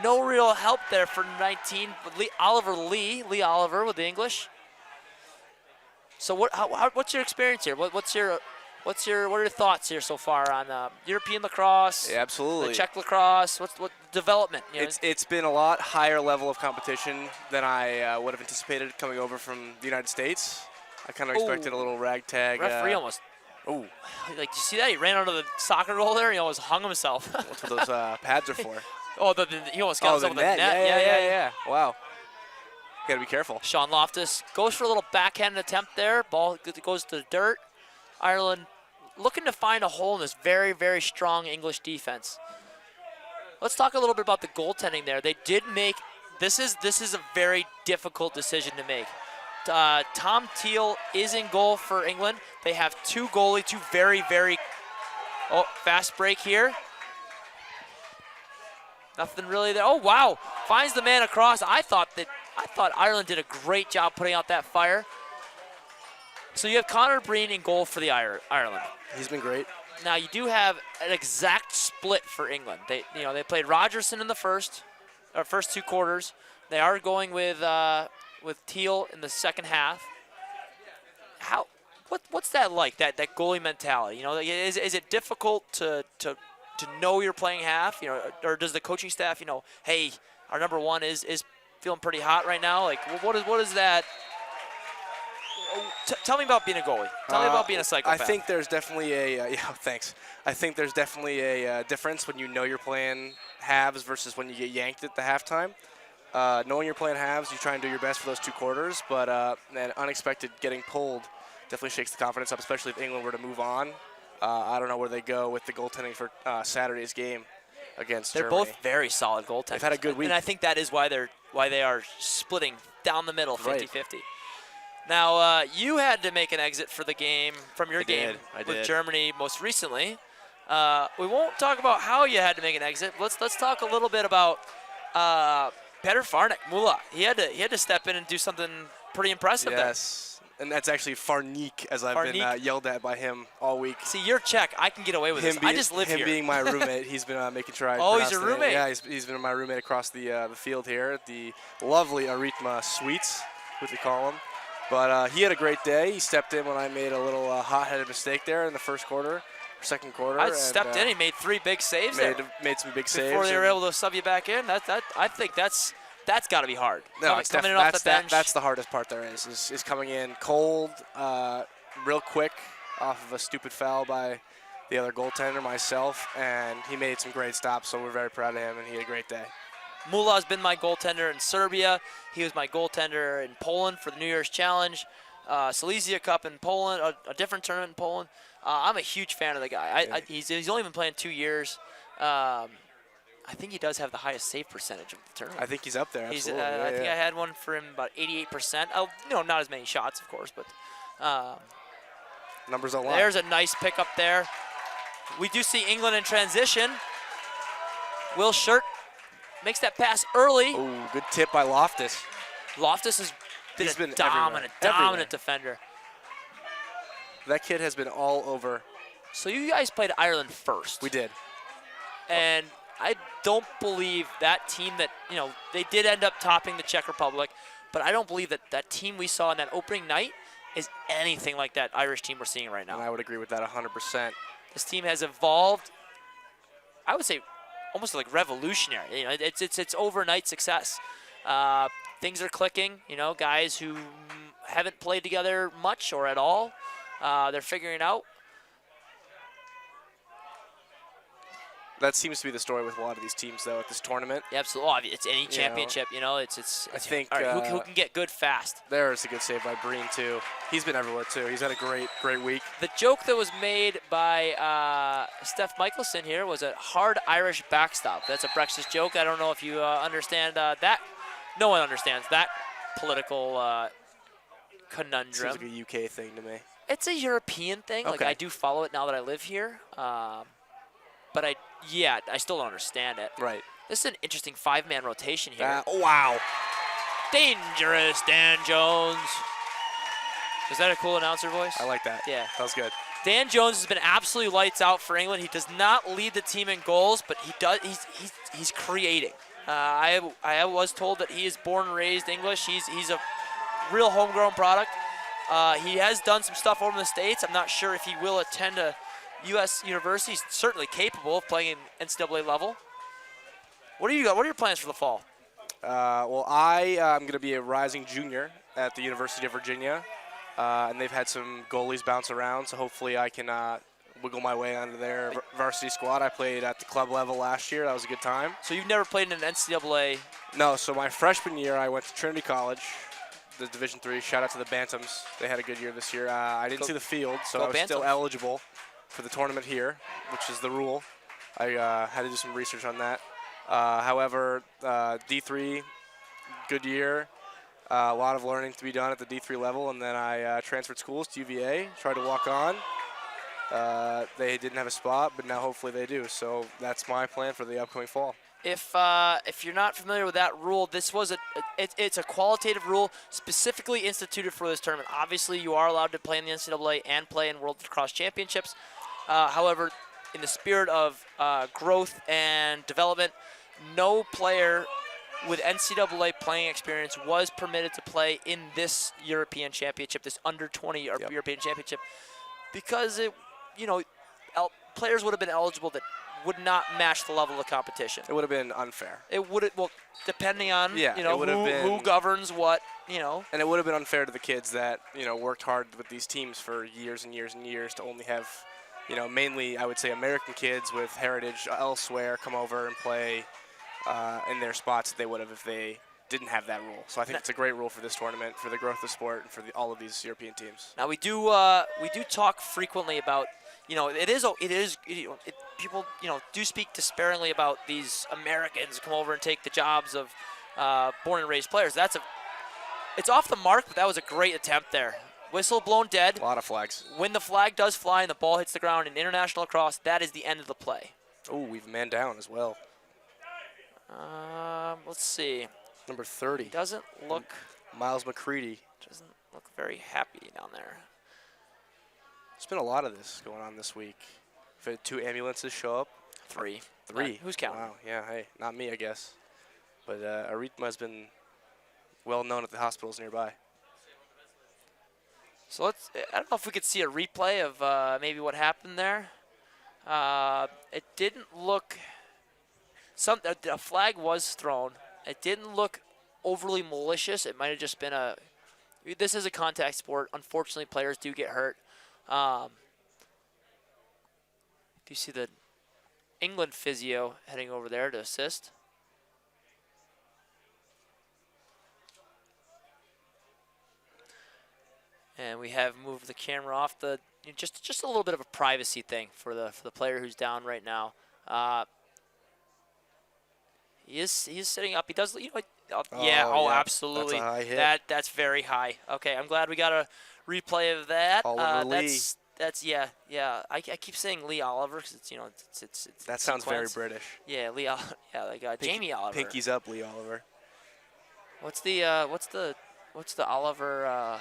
No real help there for 19. Lee Oliver with the English. So what's your experience here? What are your thoughts here so far on European lacrosse? Yeah, absolutely. The Czech lacrosse. What development? It's been a lot higher level of competition than I would have anticipated coming over from the United States. I kind of expected a little ragtag. Referee almost. Oh. Like, you see that? He ran under the soccer goal there. He almost hung himself. That's what those pads are for. He almost got himself in the net. Yeah. Wow. got to be careful. Sean Loftus goes for a little backhand attempt there. Ball goes to the dirt. Ireland looking to find a hole in this very, very strong English defense. Let's talk a little bit about the goaltending there. They did make, this is a very difficult decision to make. Tom Teal is in goal for England. They have two very, very, fast break here. Nothing really there. Oh, wow. Finds the man across. I thought Ireland did a great job putting out that fire. So you have Connor Breen in goal for the Ireland. He's been great. Now you do have an exact split for England. They played Rogerson in the first two quarters. They are going with Teal in the second half. What's that like? That goalie mentality? Is it difficult to know you're playing half? Or does the coaching staff, hey, our number one is feeling pretty hot right now. Like, what is that? Tell me about being a goalie. Tell me about being a psychopath. I think there's definitely thanks. I think there's definitely a difference when you know you're playing halves versus when you get yanked at the halftime. Knowing you're playing halves, you try and do your best for those two quarters, but an unexpected getting pulled definitely shakes the confidence up, especially if England were to move on. I don't know where they go with the goaltending for Saturday's game against Germany. They're both very solid goaltenders. They've had a good week. And I think that is why they are splitting down the middle 50-50. Right. Now, you had to make an exit for the game from your game I with did. Germany most recently. We won't talk about how you had to make an exit. Let's talk a little bit about Peter Farnik, Mula. He had to step in and do something pretty impressive there. Yes. And that's actually Farnik, as I've been yelled at by him all week. See, you're Czech. I can get away with this. I just live here. Him being my roommate, he's been making sure I he's your pronounce the name. roommate? Yeah, he's been my roommate across the field here at the lovely Aritma Suites, what they call them. But he had a great day. He stepped in when I made a little hot-headed mistake there in the second quarter. I stepped in. He made 3 big saves there. Made some big saves. Before they were able to sub you back in. I think that's got to be hard. No, coming in off the bench. That's the hardest part there is coming in cold, real quick off of a stupid foul by the other goaltender, myself, and he made some great stops, so we're very proud of him, and he had a great day. Mula has been my goaltender in Serbia. He was my goaltender in Poland for the New Year's Challenge. Silesia Cup in Poland, a different tournament in Poland. I'm a huge fan of the guy. He's only been playing 2 years. I think he does have the highest save percentage of the tournament. I think he's up there, absolutely. I think I had one for him about 88%. Not as many shots, of course, but numbers don't lie. There's a nice pickup there. We do see England in transition. Will Shirt makes that pass early. Oh, good tip by Loftus. Loftus has been a dominant defender. That kid has been all over. So you guys played Ireland first. We did. And I don't believe that team that, they did end up topping the Czech Republic, but I don't believe that team we saw in that opening night is anything like that Irish team we're seeing right now. And I would agree with that 100%. This team has evolved, I would say, almost like revolutionary. It's overnight success. Things are clicking. Guys who haven't played together much or at all, they're figuring it out. That seems to be the story with a lot of these teams, though, at this tournament. Yeah, absolutely. Oh, it's any championship. I think all right, who can get good fast. There's a good save by Breen too. He's been everywhere too. He's had a great week. The joke that was made by Steph Michelson here was a hard Irish backstop. That's a Brexit joke. I don't know if you understand that. No one understands that political conundrum. Seems like a UK thing to me. It's a European thing. Okay. Like, I do follow it now that I live here. But I still don't understand it. Right. This is an interesting 5-man rotation here. Wow. Dangerous Dan Jones. Is that a cool announcer voice? I like that. Yeah. That was good. Dan Jones has been absolutely lights out for England. He does not lead the team in goals, but he does. He's creating. I was told that he is born and raised English. He's a real homegrown product. He has done some stuff over in the States. I'm not sure if he will attend a U.S. university. He's certainly capable of playing in NCAA level. What do you got? What are your plans for the fall? Well, I am going to be a rising junior at the University of Virginia, and they've had some goalies bounce around, so hopefully I can wiggle my way onto their varsity squad. I played at the club level last year. That was a good time. So you've never played in an NCAA? No, so my freshman year, I went to Trinity College, the Division III. Shout out to the Bantams. They had a good year this year. I didn't see the field, so I was still eligible for the tournament here, which is the rule. I had to do some research on that. However, D3, good year. A lot of learning to be done at the D3 level, and then I transferred schools to UVA, tried to walk on. They didn't have a spot, but now hopefully they do. So that's my plan for the upcoming fall. If you're not familiar with that rule, this was it's a qualitative rule specifically instituted for this tournament. Obviously, you are allowed to play in the NCAA and play in World Lacrosse Championships. However, in the spirit of growth and development, no player with NCAA playing experience was permitted to play in this European Championship, this under-20 European Championship, because players would have been eligible that would not match the level of competition. It would have been unfair. It would have, well, depending on who governs what, And it would have been unfair to the kids that worked hard with these teams for years and years and years to only have, mainly I would say American kids with heritage elsewhere come over and play in their spots that they would have if they didn't have that rule. So I think it's a great rule for this tournament, for the growth of the sport, and for all of these European teams. Now we do talk frequently about people do speak disparagingly about these Americans who come over and take the jobs of born and raised players. It's off the mark, but that was a great attempt there. Whistle blown dead. A lot of flags. When the flag does fly and the ball hits the ground in international lacrosse, that is the end of the play. Oh, we've man down as well. Let's see. Number 30. Doesn't look. Miles McCready. Doesn't look very happy down there. There's been a lot of this going on this week. We've had 2 ambulances show up. 3. 3. Who's counting? Wow. Yeah. Hey, not me, I guess. But Arrhythmia has been well known at the hospitals nearby. So I don't know if we could see a replay of maybe what happened there. It didn't look. A flag was thrown. It didn't look overly malicious. It might have just been this is a contact sport. Unfortunately, players do get hurt. Do you see the England physio heading over there to assist? And we have moved the camera off just a little bit of a privacy thing for the player who's down right now. He is sitting up. He does, absolutely. That's a high hit. That's very high. Okay, I'm glad we got a replay of that. Oliver Lee. That's I keep saying Lee Oliver because it's that sounds very British. Yeah, Lee. Jamie Oliver. Pinkies up, Lee Oliver. What's the Oliver?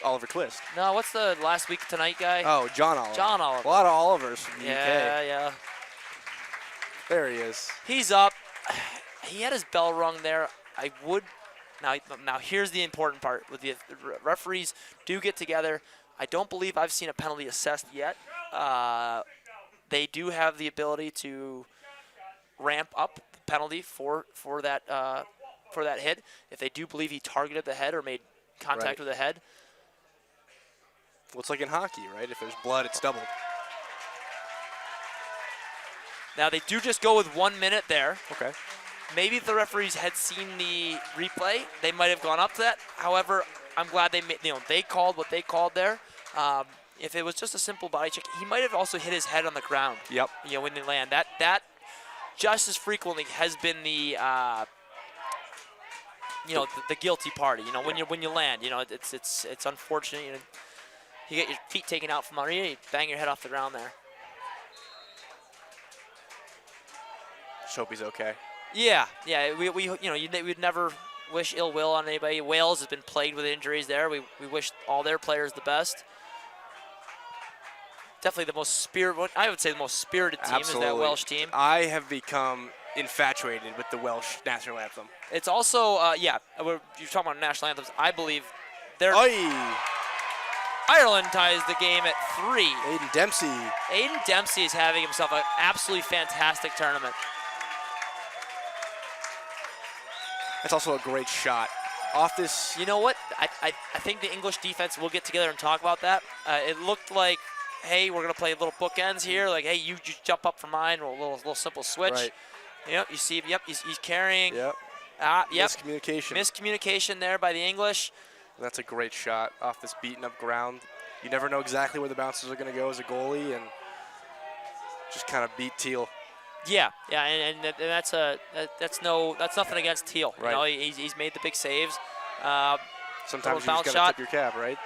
Oliver Twist. No, what's the last week tonight guy? Oh, John Oliver. John Oliver. A lot of Olivers from the UK. Yeah. There he is. He's up. He had his bell rung there. Now here's the important part. With the referees do get together. I don't believe I've seen a penalty assessed yet. They do have the ability to ramp up the penalty for that hit if they do believe he targeted the head or made contact with the head. Well, it's like in hockey, right? If there's blood, it's doubled. Now they do just go with 1 minute there. Okay. Maybe if the referees had seen the replay, they might have gone up to that. However, I'm glad they called what they called there. If it was just a simple body check, he might have also hit his head on the ground. Yep. When they land. That just as frequently has been the the guilty party. When you land, it's unfortunate. You get your feet taken out from under you, you bang your head off the ground there. Just hope he's okay. Yeah. We'd never wish ill will on anybody. Wales has been plagued with injuries there. We wish all their players the best. Definitely the most spirited team is that Welsh team. I have become infatuated with the Welsh national anthem. It's also, you're talking about national anthems. I believe Ireland ties the game at 3. Aiden Dempsey. Aiden Dempsey is having himself an absolutely fantastic tournament. That's also a great shot. Off this. You know what? I think the English defense will get together and talk about that. It looked like hey, we're gonna play little bookends here. Like, hey, you just jump up for mine, or a little simple switch. Right. Yep, you see, yep, he's carrying. Yep. Yep. Miscommunication There by the English. That's a great shot off this beaten up ground. You never know exactly where the bounces are going to go as a goalie, and just kind of beat Teal. Yeah, and that's nothing against Teal. Right. You know, he's made the big saves. Sometimes you bounce just got shot. to tip your cap, right?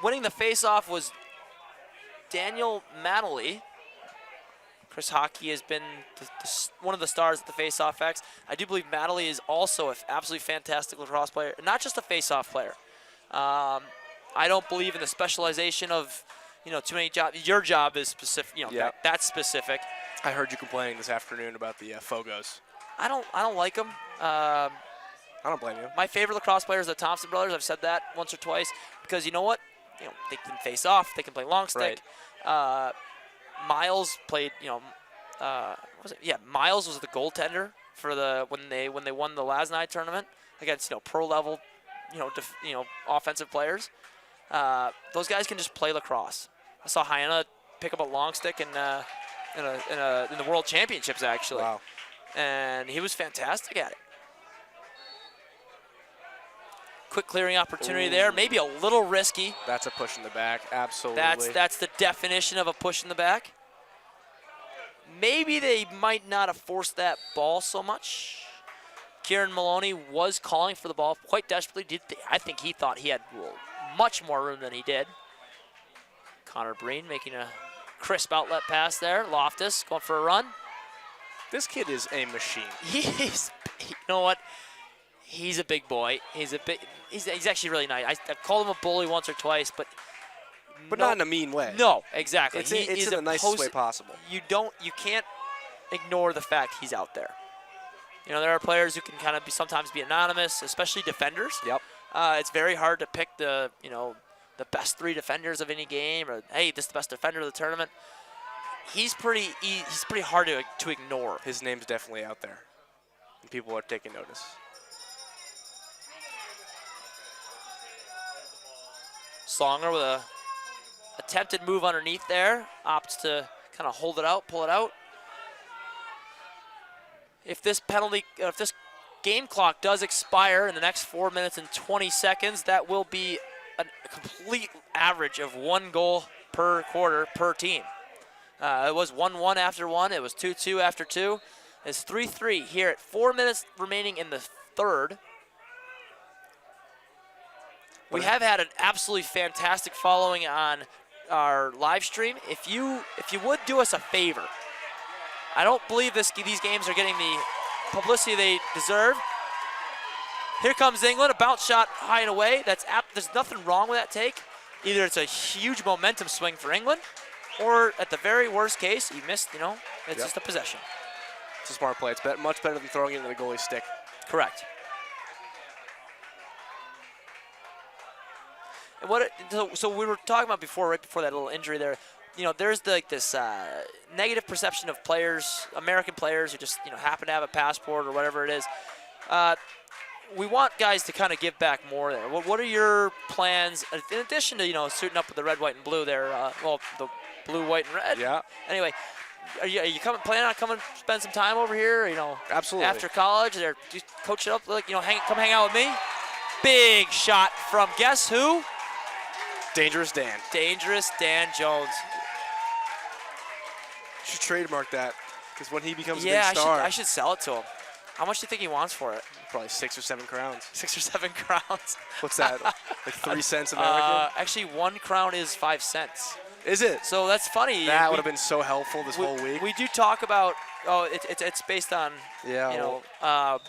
Winning the faceoff was Daniel Manley. Chris Hockey has been one of the stars at the faceoff X. I do believe Manley is also an absolutely fantastic lacrosse player, not just a faceoff player. I don't believe in the specialization of, too many jobs. Your job is specific. That's specific. I heard you complaining this afternoon about the Fogos. I don't like them. I don't blame you. My favorite lacrosse players are the Thompson brothers. I've said that once or twice because you know what? They can face off. They can play long stick. Right. Miles played. Miles was the goaltender for when they won the last night tournament against pro level, offensive players. Those guys can just play lacrosse. I saw Hyena pick up a long stick in the World Championships actually. Wow. And he was fantastic at it. Quick clearing opportunity there, maybe a little risky. That's a push in the back, absolutely. That's the definition of a push in the back. Maybe they might not have forced that ball so much. Kieran Maloney was calling for the ball quite desperately. I think he thought he had much more room than he did. Connor Breen making a crisp outlet pass there. Loftus going for a run. This kid is a machine. You know what? He's a big boy. He's actually really nice. I've called him a bully once or twice, but not in a mean way. No, exactly. It's in the nicest way possible. You can't ignore the fact he's out there. There are players who can kind of sometimes be anonymous, especially defenders. Yep. It's very hard to pick the best 3 defenders of any game, or hey, this is the best defender of the tournament. He's pretty hard to ignore. His name's definitely out there, and people are taking notice. Songer with a attempted move underneath there, opts to kind of hold it out, pull it out. If this game clock does expire in the next 4 minutes and 20 seconds, that will be a complete average of 1 goal per quarter per team. It was 1-1 after 1. It was 2-2 after 2. It's 3-3 here at 4 minutes remaining in the third. We have had an absolutely fantastic following on our live stream. If you would do us a favor, I don't believe these games are getting the publicity they deserve. Here comes England, a bounce shot high and away. There's nothing wrong with that take. Either it's a huge momentum swing for England, or at the very worst case, you missed. It's just a possession. It's a smart play. It's much better than throwing it into the goalie's stick. Correct. And so we were talking about right before that little injury there. There's this negative perception of players, American players who just happen to have a passport or whatever it is. We want guys to kind of give back more there. What are your plans in addition to suiting up with the red, white, and blue there? The blue, white, and red. Yeah. Anyway, are you planning on coming spend some time over here? Absolutely. After college, or just coach it up, come hang out with me. Big shot from guess who? Dangerous Dan. Dangerous Dan Jones. You should trademark that, because when he becomes a big Yeah, star, I should sell it to him. How much do you think he wants for it? probably 6 or 7 crowns. 6 or 7 crowns. What's that? Like 3 cents American? Actually, 1 crown is 5 cents. Is it? So that's funny. That would have been so helpful this whole week. We do talk about. It's based on. Yeah.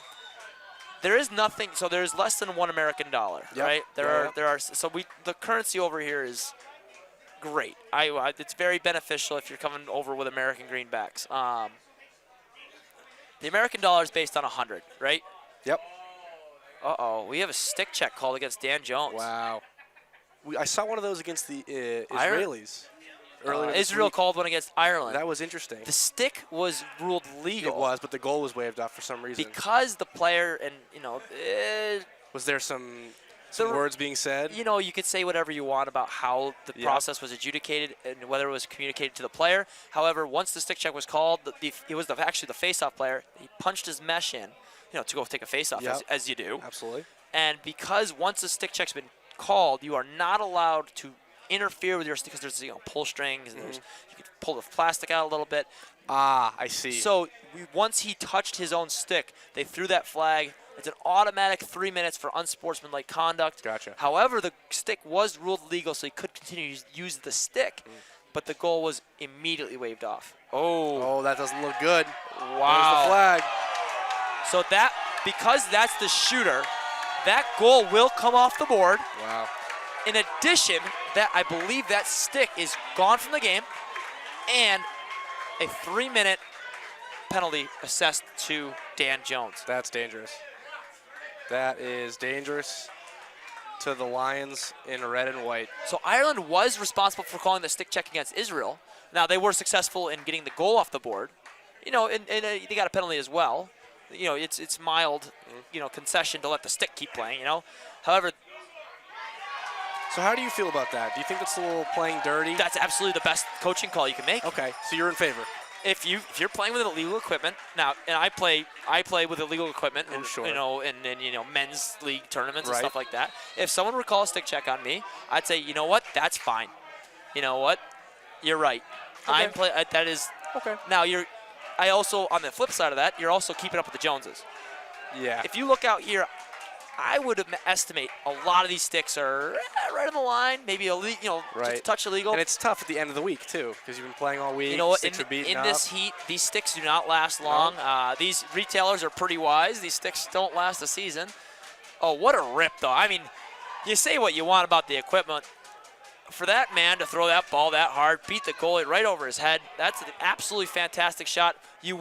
There is nothing. So there's less than $1 American dollar, Yep. right? There are. So the currency over here is great. It's very beneficial if you're coming over with American greenbacks. The American dollar is based on 100, right? Yep. Uh-oh, we have a stick check called against Dan Jones. Wow. I saw one of those against the Israelis. Earlier this Israel week. called one against Ireland. That was interesting. The stick was ruled legal. It was, but the goal was waved off for some reason. Because the player, and was there some Some words being said. You know, you could say whatever you want about how the process was adjudicated and whether it was communicated to the player. However, once the stick check was called, it was actually the face-off player. He punched his mesh in, to go take a face-off, as you do. Absolutely. And because once the stick check's been called, you are not allowed to interfere with your stick because there's pull strings and you can pull the plastic out a little bit. Ah, I see. So once he touched his own stick, they threw that flag. It's an automatic 3 minutes for unsportsmanlike conduct. Gotcha. However, the stick was ruled legal, so he could continue to use the stick, but the goal was immediately waved off. Oh, that doesn't look good. Wow. There's the flag. So because that's the shooter, that goal will come off the board. Wow. In addition, I believe that stick is gone from the game, and a 3-minute penalty assessed to Dan Jones. That's dangerous. That is dangerous to the Lions in red and white. So Ireland was responsible for calling the stick check against Israel. Now, they were successful in getting the goal off the board. And they got a penalty as well. It's mild, concession to let the stick keep playing, However, so how do you feel about that? Do you think that's a little playing dirty? that's absolutely the best coaching call you can make. Okay, so you're in favor. If you're playing with illegal equipment now, and I play with illegal equipment, and sure. in men's league tournaments and Right. stuff like that. If someone would call a stick check on me, I'd say, you know what, that's fine. You know what, you're right. Okay. That is Okay. now I also, on the flip side of that, you're also keeping up with the Joneses. Yeah. If you look out here, I would estimate a lot of these sticks are right on the line, maybe just a touch illegal. And it's tough at the end of the week too, because you've been playing all week. You know what? Sticks are beaten In up. this heat, these sticks do not last long. These retailers are pretty wise. These sticks don't last a season. Oh, what a rip, though. I mean, you say what you want about the equipment. For that man to throw that ball that hard, beat the goalie right over his head, that's an absolutely fantastic shot. You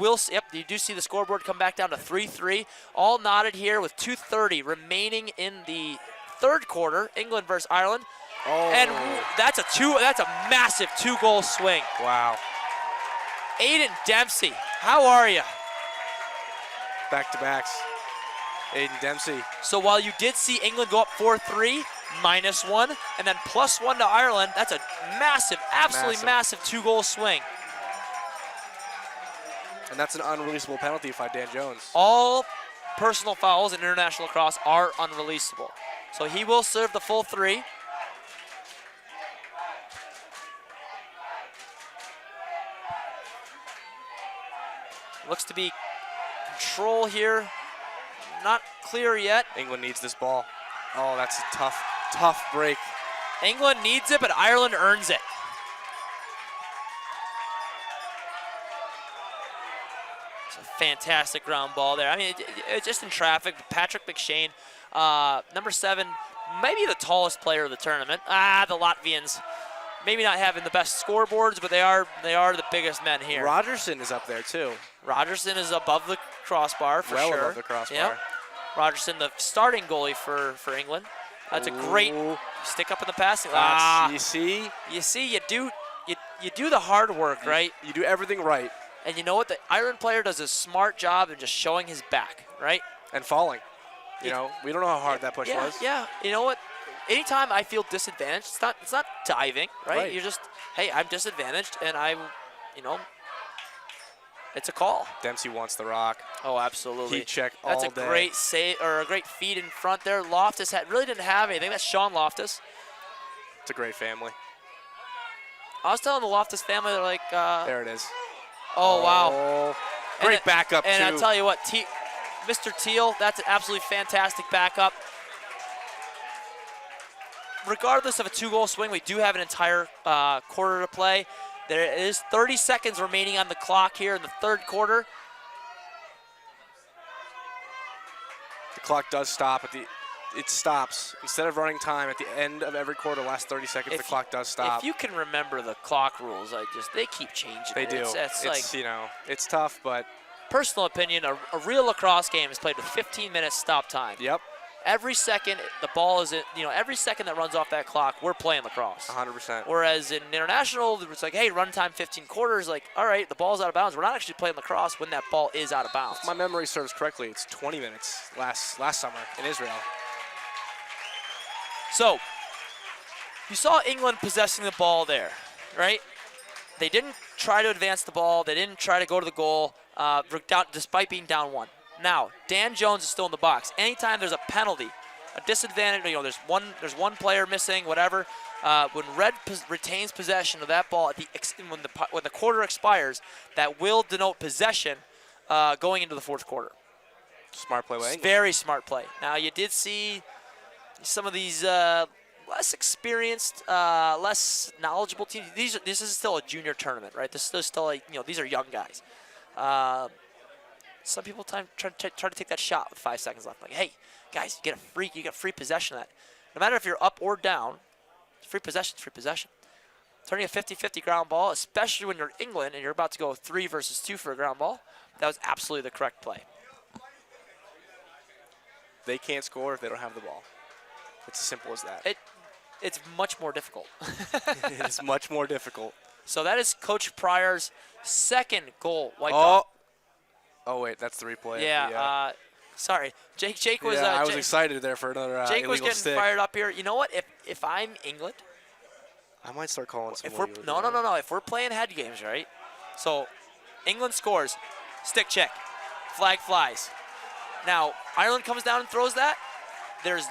do see the scoreboard come back down to 3-3. All knotted here with 2:30 remaining in the third quarter. England versus Ireland. Oh. And that's a massive 2-goal swing. Wow. Aiden Dempsey, how are you? Back-to-backs. Aiden Dempsey. So while you did see England go up 4-3, -1, and then +1 to Ireland, that's a massive, absolutely massive 2-goal swing. And that's an unreleasable penalty by Dan Jones. All personal fouls in international lacrosse are unreleasable. So he will serve the full 3. Looks to be control here. Not clear yet. England needs this ball. Oh, that's a tough break. England needs it, but Ireland earns it. It's a fantastic ground ball there. I mean, it's just in traffic. Patrick McShane, number 7, maybe the tallest player of the tournament. The Latvians, maybe not having the best scoreboards, but they are the biggest men here. Rogerson is up there too. Rogerson is above the crossbar for sure. Well above the crossbar. Yep. Rogerson, the starting goalie for England. That's a great stick up in the passing. You see? You do the hard work, right? You do everything right. And you know what? The Ireland player does a smart job in just showing his back, right? And falling. We don't know how hard that push was. Yeah. You know what? Anytime I feel disadvantaged, it's not diving, right? You're just, hey, I'm disadvantaged, and it's a call. Dempsey wants the rock. Oh, absolutely. Heat check all day. That's a great save, or a great feed in front there. Loftus really didn't have anything. That's Sean Loftus. It's a great family. I was telling the Loftus family, they're like, there it is. Oh, wow. Great backup, and too. I'll tell you what, Mr. Teal, that's an absolutely fantastic backup. Regardless of a 2-goal swing, we do have an entire quarter to play. There is 30 seconds remaining on the clock here in the third quarter. The clock does stop it stops. Instead of running time at the end of every quarter, last 30 seconds, the clock does stop. If you can remember the clock rules, they keep changing. They do. It's tough, but personal opinion, a real lacrosse game is played with 15 minutes stop time. Yep. Every second the ball is, every second that runs off that clock, we're playing lacrosse. 100%. Whereas in international, it's like, hey, run time 15 quarters. Like, all right, the ball's out of bounds. We're not actually playing lacrosse when that ball is out of bounds. If my memory serves correctly, it's 20 minutes last summer in Israel. So, you saw England possessing the ball there, right? They didn't try to advance the ball. They didn't try to go to the goal despite being down 1. Now, Dan Jones is still in the box. Anytime there's a penalty, a disadvantage, there's one player missing, whatever. When Red retains possession of that ball when the quarter expires, that will denote possession going into the fourth quarter. Smart play by England. Very smart play. Now, you did see some of these less experienced, less knowledgeable teams. This is still a junior tournament, right? This is still these are young guys. Some people try to take that shot with 5 seconds left. Like, hey, guys, you get free possession of that. No matter if you're up or down, free possession is free possession. Turning a 50-50 ground ball, especially when you're England and you're about to go 3 versus 2 for a ground ball, that was absolutely the correct play. They can't score if they don't have the ball. It's as simple as that. It's much more difficult. It is much more difficult. So that is Coach Pryor's second goal. Oh wait, that's the replay. Yeah. Sorry, Jake was. I was excited there for another Jake was getting stick. fired up here. You know what? If I'm England, I might start calling some. No. If we're playing head games, right? So, England scores, stick check, flag flies. Now Ireland comes down and throws that. There's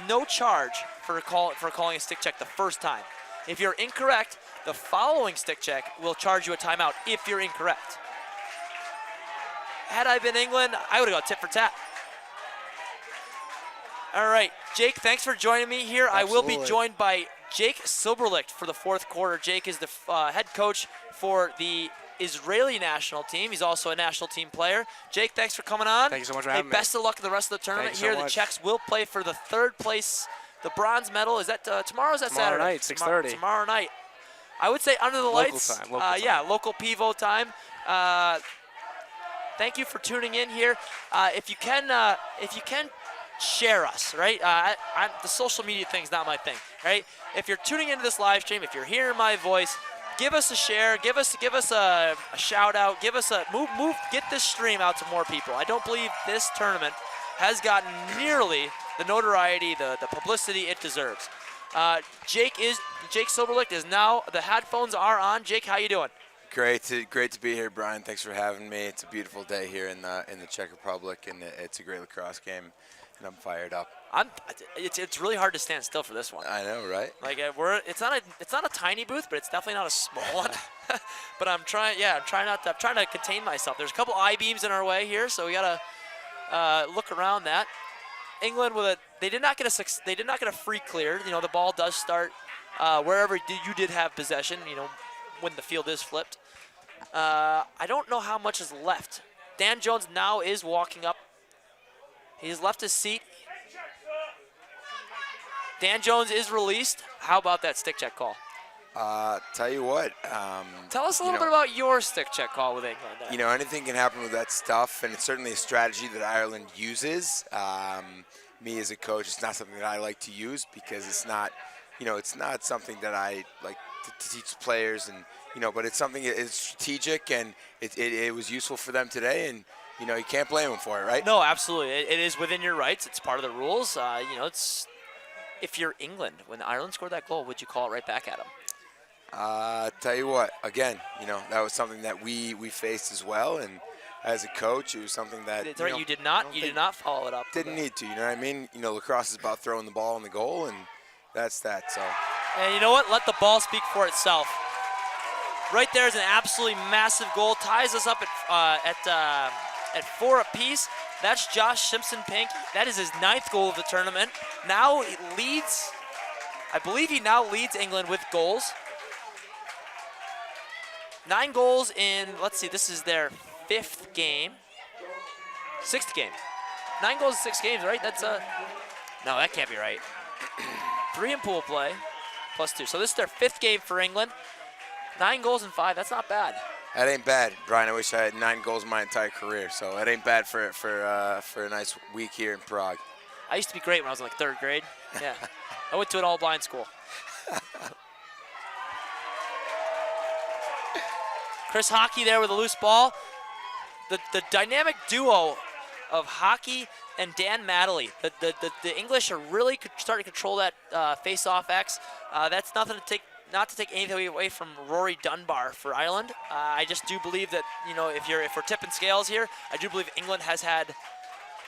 no charge for calling a stick check the first time. If you're incorrect, the following stick check will charge you a timeout if you're incorrect. Had I been England, I would have got tit for tat. All right, Jake, thanks for joining me here. Absolutely. I will be joined by Jake Silberlicht for the fourth quarter. Jake is the head coach for the Israeli national team. He's also a national team player. Jake, thanks for coming on. Thank you so much for having me. Best of luck in the rest of the tournament here. The Czechs will play for the third place, the bronze medal. Is that tomorrow or is that Saturday? Tomorrow night, 6:30. Tomorrow night. I would say under the lights. Local time. Yeah, local PIVO time. Thank you for tuning in here. If you can share us, right? The social media thing's not my thing, right? If you're tuning into this live stream, if you're hearing my voice, give us a share, give us a shout out, give us a move, get this stream out to more people. I don't believe this tournament has gotten nearly the notoriety, the publicity it deserves. Jake Silberlicht is now. The headphones are on. Jake, how you doing? Great to be here, Brian. Thanks for having me. It's a beautiful day here in the Czech Republic, and it's a great lacrosse game, and I'm fired up. It's really hard to stand still for this one. I know, right? Like it's not a tiny booth, but it's definitely not a small one. But I'm trying to contain myself. There's a couple I-beams in our way here, so we gotta look around that. England they did not get a free clear. The ball does start wherever you did have possession. When the field is flipped. I don't know how much is left. Dan Jones now is walking up. He's left his seat. Dan Jones is released. How about that stick check call? Tell you what. Tell us a little bit about your stick check call with England. Anything can happen with that stuff, and it's certainly a strategy that Ireland uses. Me as a coach, it's not something that I like to use because it's not something that I like to teach players, and but it's something it's strategic, and it was useful for them today, and you can't blame them for it, right? No, absolutely, it is within your rights. It's part of the rules. It's if you're England, when Ireland scored that goal, would you call it right back at them? Tell you what, again, that was something that we faced as well, and as a coach, it was something that you did not follow it up. Didn't need to, you know what I mean? Lacrosse is about throwing the ball in the goal, and that's that. So. And you know what? Let the ball speak for itself. Right there is an absolutely massive goal. Ties us up at 4 apiece. That's Josh Simpson-Pankey. That is his 9th goal of the tournament. Now he leads. I believe he now leads England with goals. 9 goals in. Let's see. This is their 5th game. 6th game. 9 goals in 6 games. Right? That's a. No, that can't be right. 3 in pool play. +2. So this is their 5th game for England. 9 goals in 5. That's not bad. That ain't bad, Brian. I wish I had 9 goals my entire career. So that ain't bad for a nice week here in Prague. I used to be great when I was in 3rd grade. Yeah, I went to an all-blind school. Chris Hockey there with a loose ball. The dynamic duo of hockey and Dan Madeley. The English are really starting to control that face-off X. That's not to take anything away from Rory Dunbar for Ireland. I just do believe that, if we're tipping scales here, I do believe England has had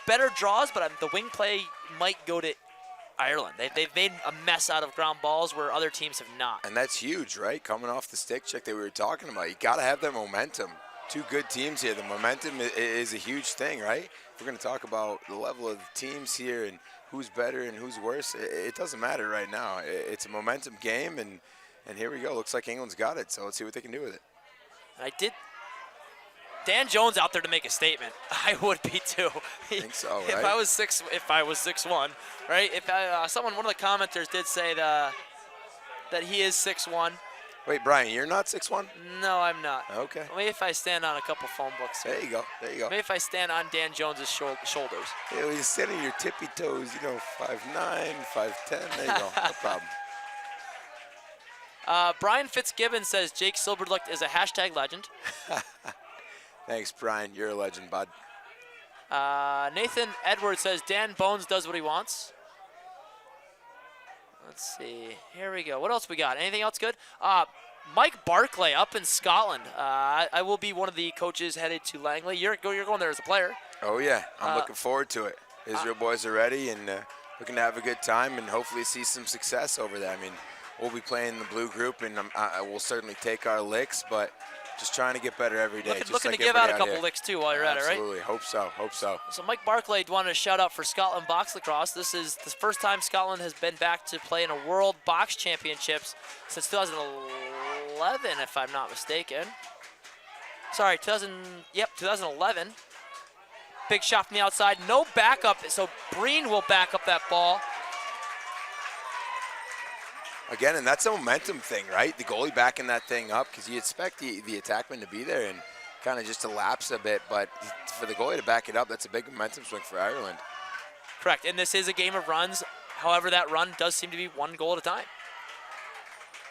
better draws, but the wing play might go to Ireland. They've made a mess out of ground balls where other teams have not. And that's huge, right? Coming off the stick check that we were talking about, you got to have that momentum. Two good teams here. The momentum is a huge thing, right? If we're going to talk about the level of the teams here and who's better and who's worse, it doesn't matter right now. It's a momentum game, and here we go. Looks like England's got it, so let's see what they can do with it. Dan Jones out there to make a statement. I would be too. I think so, right? If I was 6'1", right? If one of the commenters did say that he is 6'1". Wait, Brian, you're not 6'1"? No, I'm not. Okay. Maybe if I stand on a couple phone books here. There you go. There you go. Maybe if I stand on Dan Jones's shoulders. Yeah, well, you're standing on your tippy toes, 5'9", 5'10". There you go. No problem. Brian Fitzgibbon says Jake Silberlicht is a hashtag legend. Thanks, Brian. You're a legend, bud. Nathan Edwards says Dan Bones does what he wants. Let's see. Here we go. What else we got? Anything else good? Mike Barclay up in Scotland. I will be one of the coaches headed to Langley. You're going there as a player. Oh, yeah. I'm looking forward to it. Israel boys are ready and looking to have a good time and hopefully see some success over there. I mean, we'll be playing the blue group, and I will certainly take our licks, but just trying to get better every day. Looking to give out a couple licks, too, while you're at it, right? Absolutely. Hope so. Hope so. So Mike Barclay wanted to shout out for Scotland Box Lacrosse. This is the first time Scotland has been back to play in a World Box Championships since 2011, if I'm not mistaken. Sorry, 2011. Big shot from the outside. No backup, so Breen will back up that ball. Again, and that's a momentum thing, right? The goalie backing that thing up because you expect the attackman to be there and kind of just to lapse a bit. But for the goalie to back it up, that's a big momentum swing for Ireland. Correct, and this is a game of runs. However, that run does seem to be one goal at a time.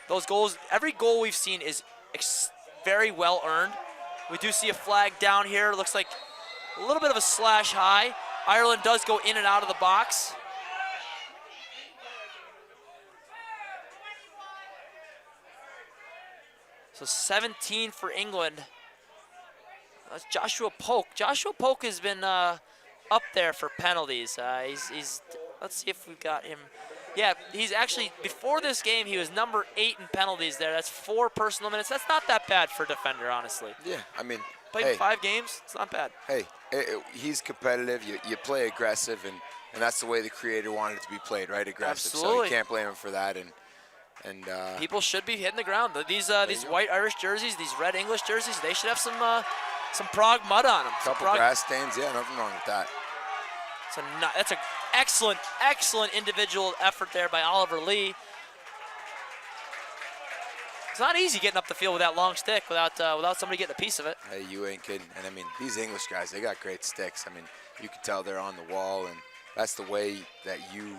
Those goals, every goal we've seen is very well earned. We do see a flag down here. It looks like a little bit of a slash high. Ireland does go in and out of the box. So 17 for England. That's Joshua Polk. Joshua Polk has been up there for penalties. He's let's see if we've got him. Yeah, he's actually, before this game, he was number 8 in penalties there. That's 4 personal minutes. That's not that bad for a defender, honestly. Yeah, I mean, played 5 games. It's not bad. Hey, he's competitive. You play aggressive, and that's the way the creator wanted it to be played, right? Aggressive. Absolutely. So you can't blame him for that. And people should be hitting the ground. These white Irish jerseys, these red English jerseys, they should have some Prague mud on them. Couple grass stains, yeah, nothing wrong with that. That's an excellent individual effort there by Oliver Lee. It's not easy getting up the field with that long stick without somebody getting a piece of it. Hey, you ain't kidding. And I mean, these English guys, they got great sticks. I mean, you can tell they're on the wall, and that's the way that you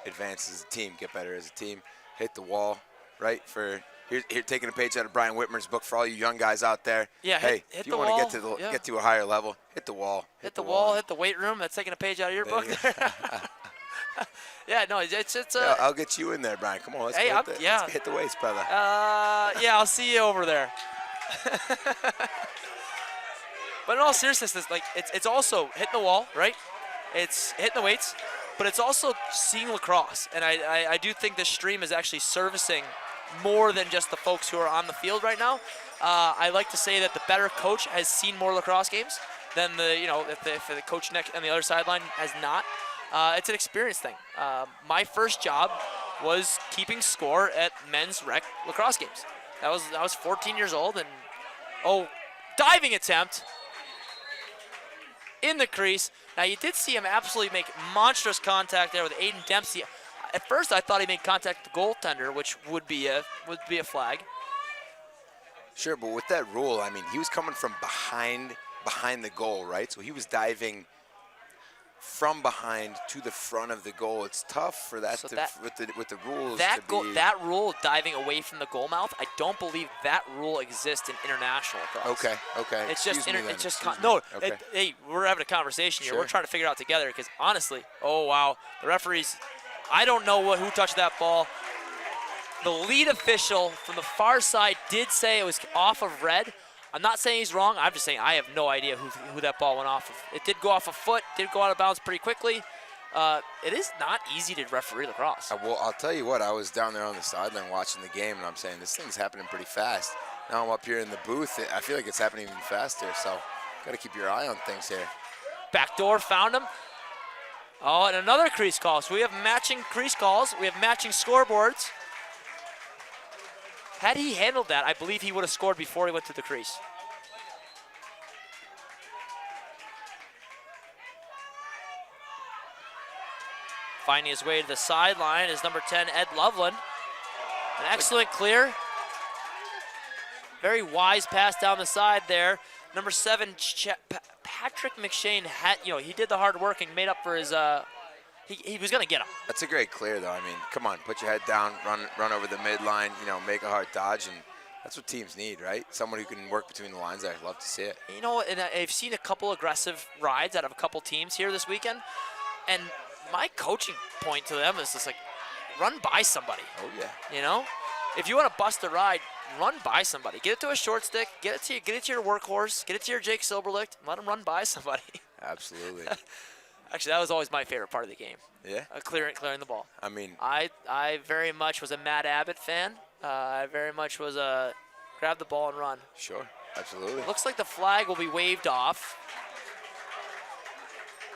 advance as a team, get better as a team. Hit the wall, right? Here taking a page out of Brian Whitmer's book for all you young guys out there. Yeah, hey, hit if you the want wall, to get to a higher level, hit the wall. Hit the wall, hit the weight room. That's taking a page out of your book there. Yeah, no, it's yeah, I'll get you in there, Brian. Come on, let's hit the weights, brother. Yeah, I'll see you over there. But in all seriousness, it's also hitting the wall, right? It's hitting the weights, but it's also seeing lacrosse. And I do think this stream is actually servicing more than just the folks who are on the field right now. I like to say that the better coach has seen more lacrosse games than if the coach next on the other sideline has not. It's an experience thing. My first job was keeping score at men's rec lacrosse games. I was 14 years old, and diving attempt in the crease. Now you did see him absolutely make monstrous contact there with Aiden Dempsey. At first I thought he made contact with the goaltender, which would be a flag. Sure, but with that rule, I mean, he was coming from behind the goal, right? So he was diving from behind to the front of the goal. It's tough for that, So with the rules. That rule diving away from the goal mouth, I don't believe that rule exists in international lacrosse. Okay. It's just Okay. hey, we're having a conversation here. Sure. We're trying to figure it out together because honestly, oh wow, the referees, I don't know who touched that ball. The lead official from the far side did say it was off of red. I'm not saying he's wrong. I'm just saying I have no idea who that ball went off of. It did go off a foot, did go out of bounds pretty quickly. It is not easy to referee lacrosse. Well, I'll tell you what, I was down there on the sideline watching the game, and I'm saying this thing's happening pretty fast. Now I'm up here in the booth. I feel like it's happening even faster, so got to keep your eye on things here. Backdoor found him. Oh, and another crease call. So we have matching crease calls. We have matching scoreboards. Had he handled that, I believe he would have scored before he went to the crease. Finding his way to the sideline is number 10, Ed Loveland. An excellent clear. Very wise pass down the side there. Number 7, Patrick McShane he did the hard work and made up for his. He was going to get him. That's a great clear, though. I mean, come on, put your head down, run over the midline, make a hard dodge, and that's what teams need, right? Someone who can work between the lines. I'd love to see it. And I've seen a couple aggressive rides out of a couple teams here this weekend, and my coaching point to them is just like, run by somebody. Oh yeah. If you want to bust a ride, run by somebody. Get it to a short stick. Get it to your workhorse. Get it to your Jake Silberlicht. And let him run by somebody. Absolutely. Actually, that was always my favorite part of the game. Yeah. Clearing the ball. I mean, I very much was a Matt Abbott fan. I very much was a grab the ball and run. Sure. Absolutely. Looks like the flag will be waved off.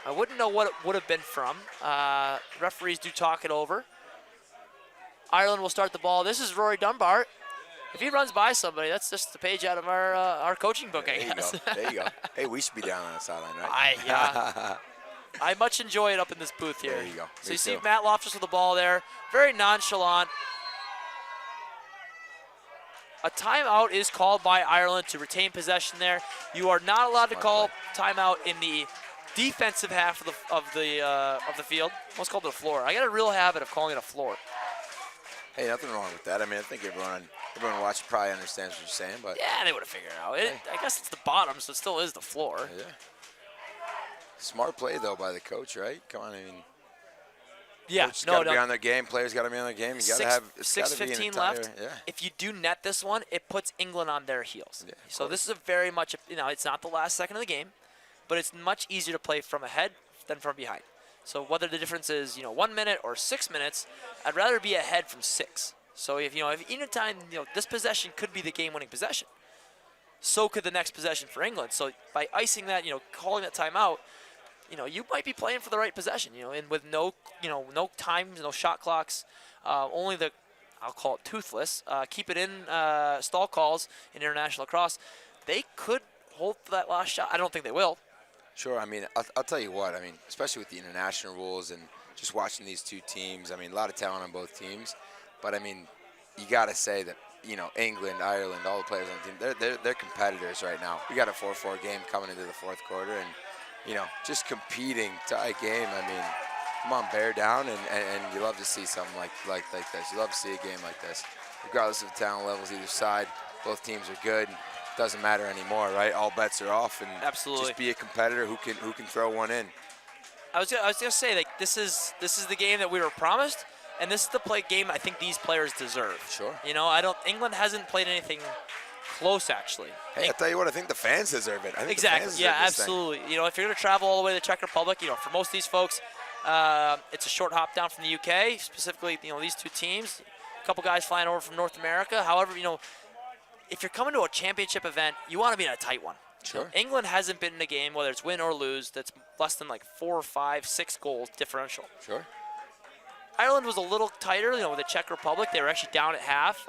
I wouldn't know what it would have been from. Referees do talk it over. Ireland will start the ball. This is Rory Dunbar. If he runs by somebody, that's just the page out of our coaching book, I guess. There you go. Hey, we should be down on the sideline, right? I much enjoy it up in this booth here. There you go. So you see Matt Loftus with the ball there. Very nonchalant. A timeout is called by Ireland to retain possession there. You are not allowed to call timeout in the defensive half of the field. Almost called it a floor. I got a real habit of calling it a floor. Hey, nothing wrong with that. I mean, I think everyone watching probably understands what you're saying, but yeah, they would have figured it out. I guess it's the bottom, so it still is the floor. Yeah. Smart play though by the coach, right? Come on, I mean. Yeah, coach got to be on their game. Players got to be on their game. You got to have 6:15 left. Yeah. If you do net this one, it puts England on their heels. Yeah, so this is a very much, it's not the last second of the game, but it's much easier to play from ahead than from behind. So whether the difference is 1 minute or 6 minutes, I'd rather be ahead from 6. So if any time this possession could be the game-winning possession, so could the next possession for England. So by icing that, calling that timeout, you might be playing for the right possession, and with no times, no shot clocks, only I'll call it toothless, keep it in stall calls in international lacrosse, they could hold for that last shot. I don't think they will. Sure. I mean, I'll tell you what. I mean, especially with the international rules and just watching these two teams. I mean, a lot of talent on both teams, but I mean, you got to say that England, Ireland, all the players on the team, they're competitors right now. We got a 4-4 game coming into the fourth quarter, and just competing tie game. I mean, come on, bear down, and you love to see something like this. You love to see a game like this, regardless of the talent levels either side. Both teams are good. Doesn't matter anymore, right? All bets are off, and absolutely just be a competitor who can throw one in. I was gonna say, like, this is the game that we were promised, and this is the game I think these players deserve. Sure. England hasn't played anything close, actually. Hey, I'll tell you what, I think the fans deserve it. I think exactly. The fans deserve this absolutely. thing. If you're gonna travel all the way to the Czech Republic, for most of these folks, it's a short hop down from the UK. Specifically, these two teams, a couple guys flying over from North America. However, if you're coming to a championship event, you want to be in a tight one. Sure. England hasn't been in a game, whether it's win or lose, that's less than like 4, 5, 6 goals differential. Sure. Ireland was a little tighter, with the Czech Republic. They were actually down at half.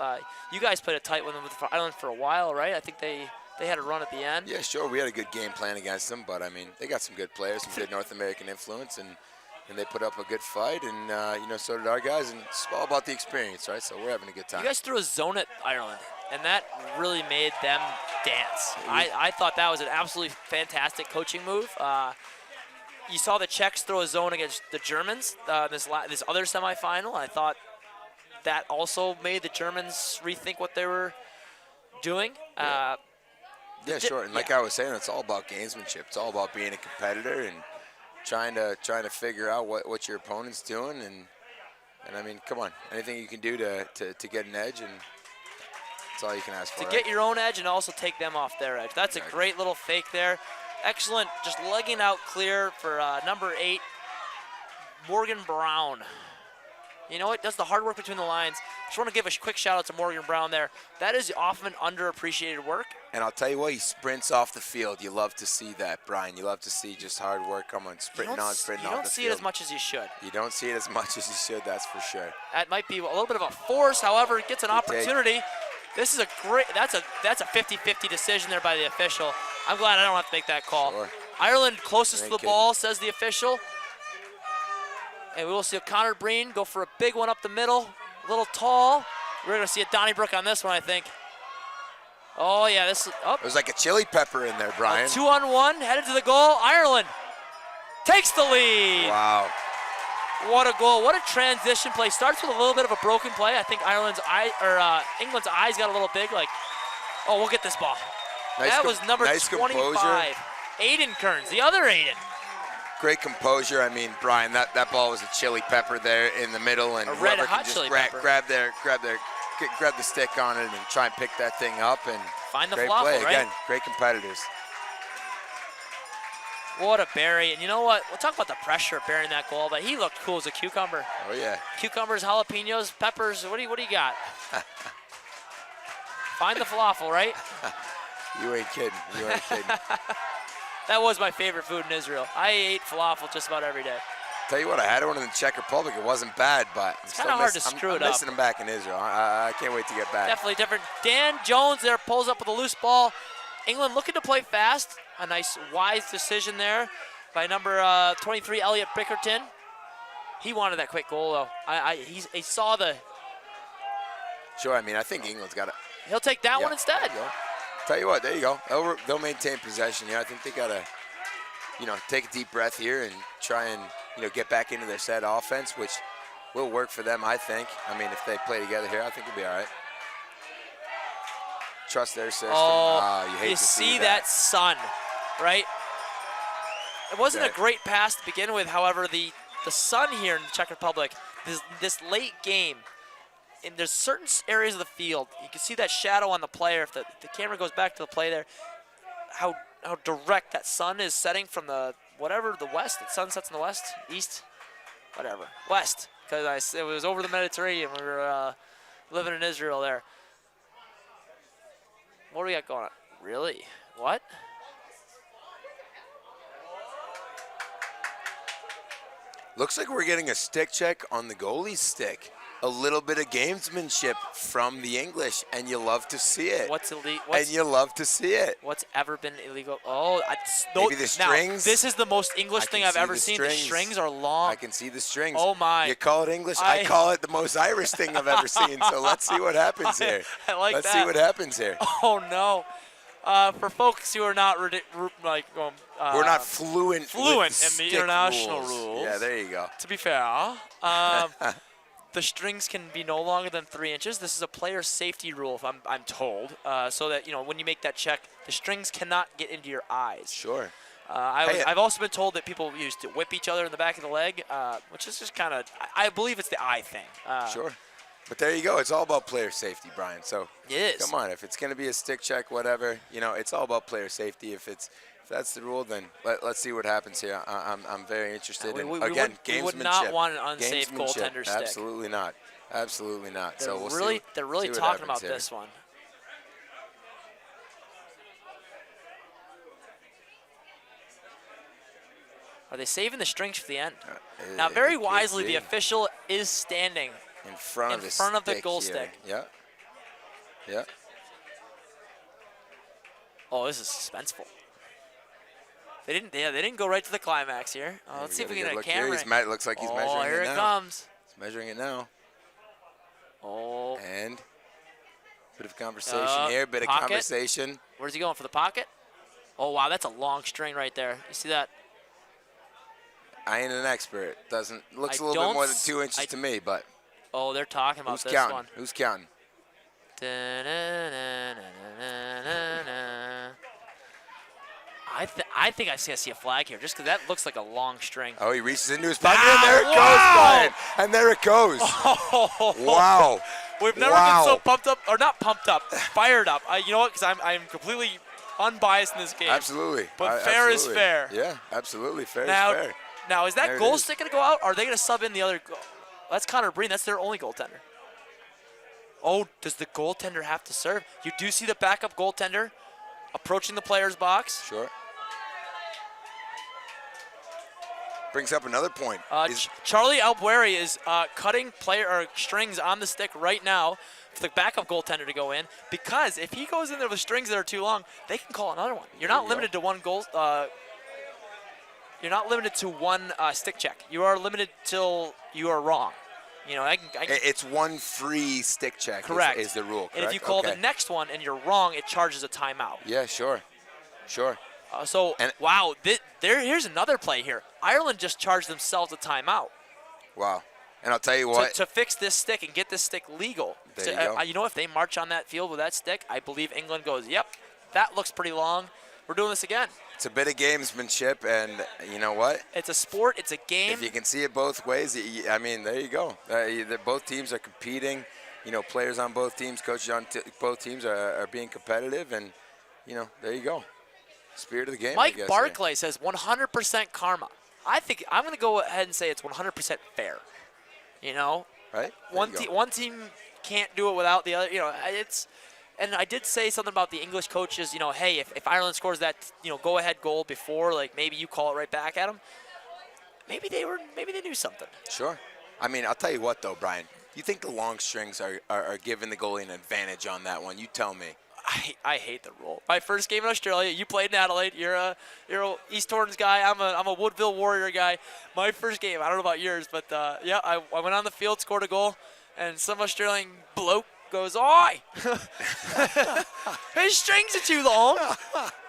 You guys played a tight one with Ireland for a while, right? I think they had a run at the end. Yeah, sure. We had a good game plan against them, but I mean, they got some good players, some good North American influence, and they put up a good fight, and so did our guys. And it's all about the experience, right? So we're having a good time. You guys threw a zone at Ireland, and that really made them dance. I thought that was an absolutely fantastic coaching move. you saw the Czechs throw a zone against the Germans this other semifinal. I thought that also made the Germans rethink what they were doing. Yeah, sure. And like yeah. I was saying, it's all about gamesmanship. It's all about being a competitor and trying to figure out what your opponent's doing. And I mean, come on, anything you can do to get an edge, and that's all you can ask for. To get your own edge and also take them off their edge. That's a great little fake there. Excellent, just legging out clear for number 8, Morgan Brown. You know what? Does the hard work between the lines. Just want to give a quick shout out to Morgan Brown there. That is often underappreciated work. And I'll tell you what, he sprints off the field. You love to see that, Brian. You love to see just hard work come on, sprinting off the field. You don't see it as much as you should. You don't see it as much as you should, that's for sure. That might be a little bit of a force. However, it gets an opportunity. This is a great, that's a 50-50 decision there by the official. I'm glad I don't have to make that call. Sure. Ireland closest to the ball, says the official. And we will see a Connor Breen go for a big one up the middle. A little tall. We're going to see a Donnybrook on this one, I think. Oh, yeah, this is up. It was like a chili pepper in there, Brian. 2-on-1, headed to the goal. Ireland takes the lead. Wow. What a goal. What a transition play. Starts with a little bit of a broken play. I think England's eyes got a little big, like, oh, we'll get this ball. That was number 25. Composure. Aiden Kearns, the other Aiden. Great composure. I mean, Brian, that ball was a chili pepper there in the middle, and A red whoever hot can chili just pepper. grab the stick on it and try and pick that thing up, and Find the great falafel, play right? again. Great competitors. What a bury. And you know what? We'll talk about the pressure of burying that goal, but he looked cool as a cucumber. Oh yeah. Cucumbers, jalapenos, peppers. What do you got? Find the falafel, right? You ain't kidding. You ain't kidding. That was my favorite food in Israel. I ate falafel just about every day. Tell you what, I had one in the Czech Republic. It wasn't bad, but It's kind of hard to screw it I'm up. missing them back in Israel. I can't wait to get back. Definitely different. Dan Jones there pulls up with a loose ball. England looking to play fast. A nice, wise decision there by number 23, Elliot Bickerton. He wanted that quick goal, though. He saw the... Sure, I mean, I think England's got it. He'll take that one instead. Tell you what, there you go. They'll maintain possession here. I think they got to, take a deep breath here and try and, get back into their set offense, which will work for them, I think. I mean, if they play together here, I think it'll be all right. Trust their system. Oh, you hate you to see that sun, right? It wasn't a great pass to begin with. However, the sun here in the Czech Republic, this late game, and there's certain areas of the field, you can see that shadow on the player. If the camera goes back to the play there, how direct that sun is setting from the west. The sun sets in the west, east, whatever, west. Because it was over the Mediterranean. We were living in Israel there. What do we got going on? Really? What? Looks like we're getting a stick check on the goalie's stick. A little bit of gamesmanship from the English, and you love to see it. What's illegal? And you love to see it. What's ever been illegal? Oh, maybe the strings. Now, this is the most English thing I've ever seen. The strings are long. I can see the strings. Oh my! You call it English. I call it the most Irish thing I've ever seen. So let's see what happens here. I like let's that. see what happens here. Oh no! For folks who are not we're not fluent in the international rules. Yeah, there you go. To be fair, the strings can be no longer than 3 inches. This is a player safety rule, if I'm told, so that when you make that check, the strings cannot get into your eyes. Sure. I've also been told that people used to whip each other in the back of the leg, which is just kind of, I believe it's the eye thing. Sure. But there you go. It's all about player safety, Brian. So it is. Come on, if it's going to be a stick check, whatever, it's all about player safety. If that's the rule, then let's see what happens here. I'm very interested in again gamesmanship. We would not want an unsafe goaltender stick. Absolutely not. Absolutely not. They're so they're really talking about this one. Are they saving the strings for the end? Now, very wisely, the official is standing in front of the goal stick. Yeah. Yeah. Oh, this is suspenseful. They didn't go right to the climax here. Let's see if we can get a camera. It looks like he's measuring it now. Oh, here it comes. He's measuring it now. Oh. And bit of conversation here, bit of conversation. Where's he going, for the pocket? Oh, wow, that's a long string right there. You see that? I ain't an expert. Doesn't looks I a little bit don't more than s- 2 inches I- to me, but Oh, they're talking about who's this counting? one. Who's counting? I think I see a flag here, just because that looks like a long string. Oh, he reaches into his pocket, and there it goes, Brian. And there it goes. Wow. We've never been so pumped up, or not pumped up, fired up. You know what? Because I'm completely unbiased in this game. Absolutely. But fair is absolutely. fair. Yeah, absolutely. Fair Now, is fair. now is that There it goal is. stick going to go out? Or are they going to sub in the other goal? That's Connor Breen. That's their only goaltender. Oh, does the goaltender have to serve? You do see the backup goaltender approaching the player's box. Sure. Brings up another point. Charlie Albueri is cutting strings on the stick right now for the backup goaltender to go in, because if he goes in there with strings that are too long, they can call another one. You're not limited to one goal. You're not limited to one stick check. You are limited till you are wrong. You know, It's one free stick check. Correct. Is the rule. Correct? And if you call Okay. the next one and you're wrong, it charges a timeout. Yeah, sure. Wow, here's another play here. Ireland just charged themselves a timeout. Wow. And I'll tell you what. To fix this stick and get this stick legal. There you go. You know, if they march on that field with that stick, I believe England goes, yep, that looks pretty long. We're doing this again. It's a bit of gamesmanship, and you know what? It's a sport. It's a game. If you can see it both ways, I mean, there you go. Both teams are competing. You know, players on both teams, coaches on both teams are being competitive, and, you know, there you go. Spirit of the game, Mike I guess. Barclay says 100% karma. I think I'm going to go ahead and say it's 100% fair. You know? Right? One team can't do it without the other. You know, and I did say something about the English coaches, you know, hey, if Ireland scores that, you know, go-ahead goal before, like maybe you call it right back at them. Maybe they knew something. Sure. I mean, I'll tell you what, though, Brian. You think the long strings are giving the goalie an advantage on that one? You tell me. I hate the rule. My first game in Australia, you played in Adelaide. You're a East Torrens guy. I'm a Woodville Warrior guy. My first game, I don't know about yours, but yeah, I went on the field, scored a goal, and some Australian bloke goes, "Oi, his strings are too long,"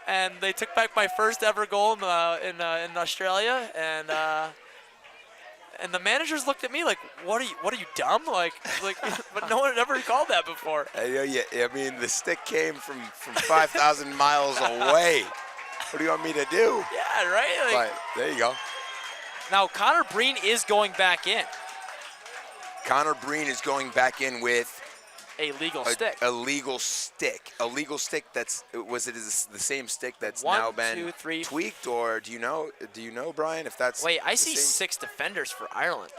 and they took back my first ever goal in Australia, and the managers looked at me like, "What are you dumb?" Like, but no one had ever called that before. I mean, the stick came from 5,000 miles away. What do you want me to do? Yeah, right. Like, But there you go. now Connor Breen is going back in. Connor Breen is going back in with A legal stick. A legal stick. A legal stick that's the same stick that's One, now been 2, 3, tweaked, or do you know, Brian, if that's Wait, I the see same? 6 defenders for Ireland.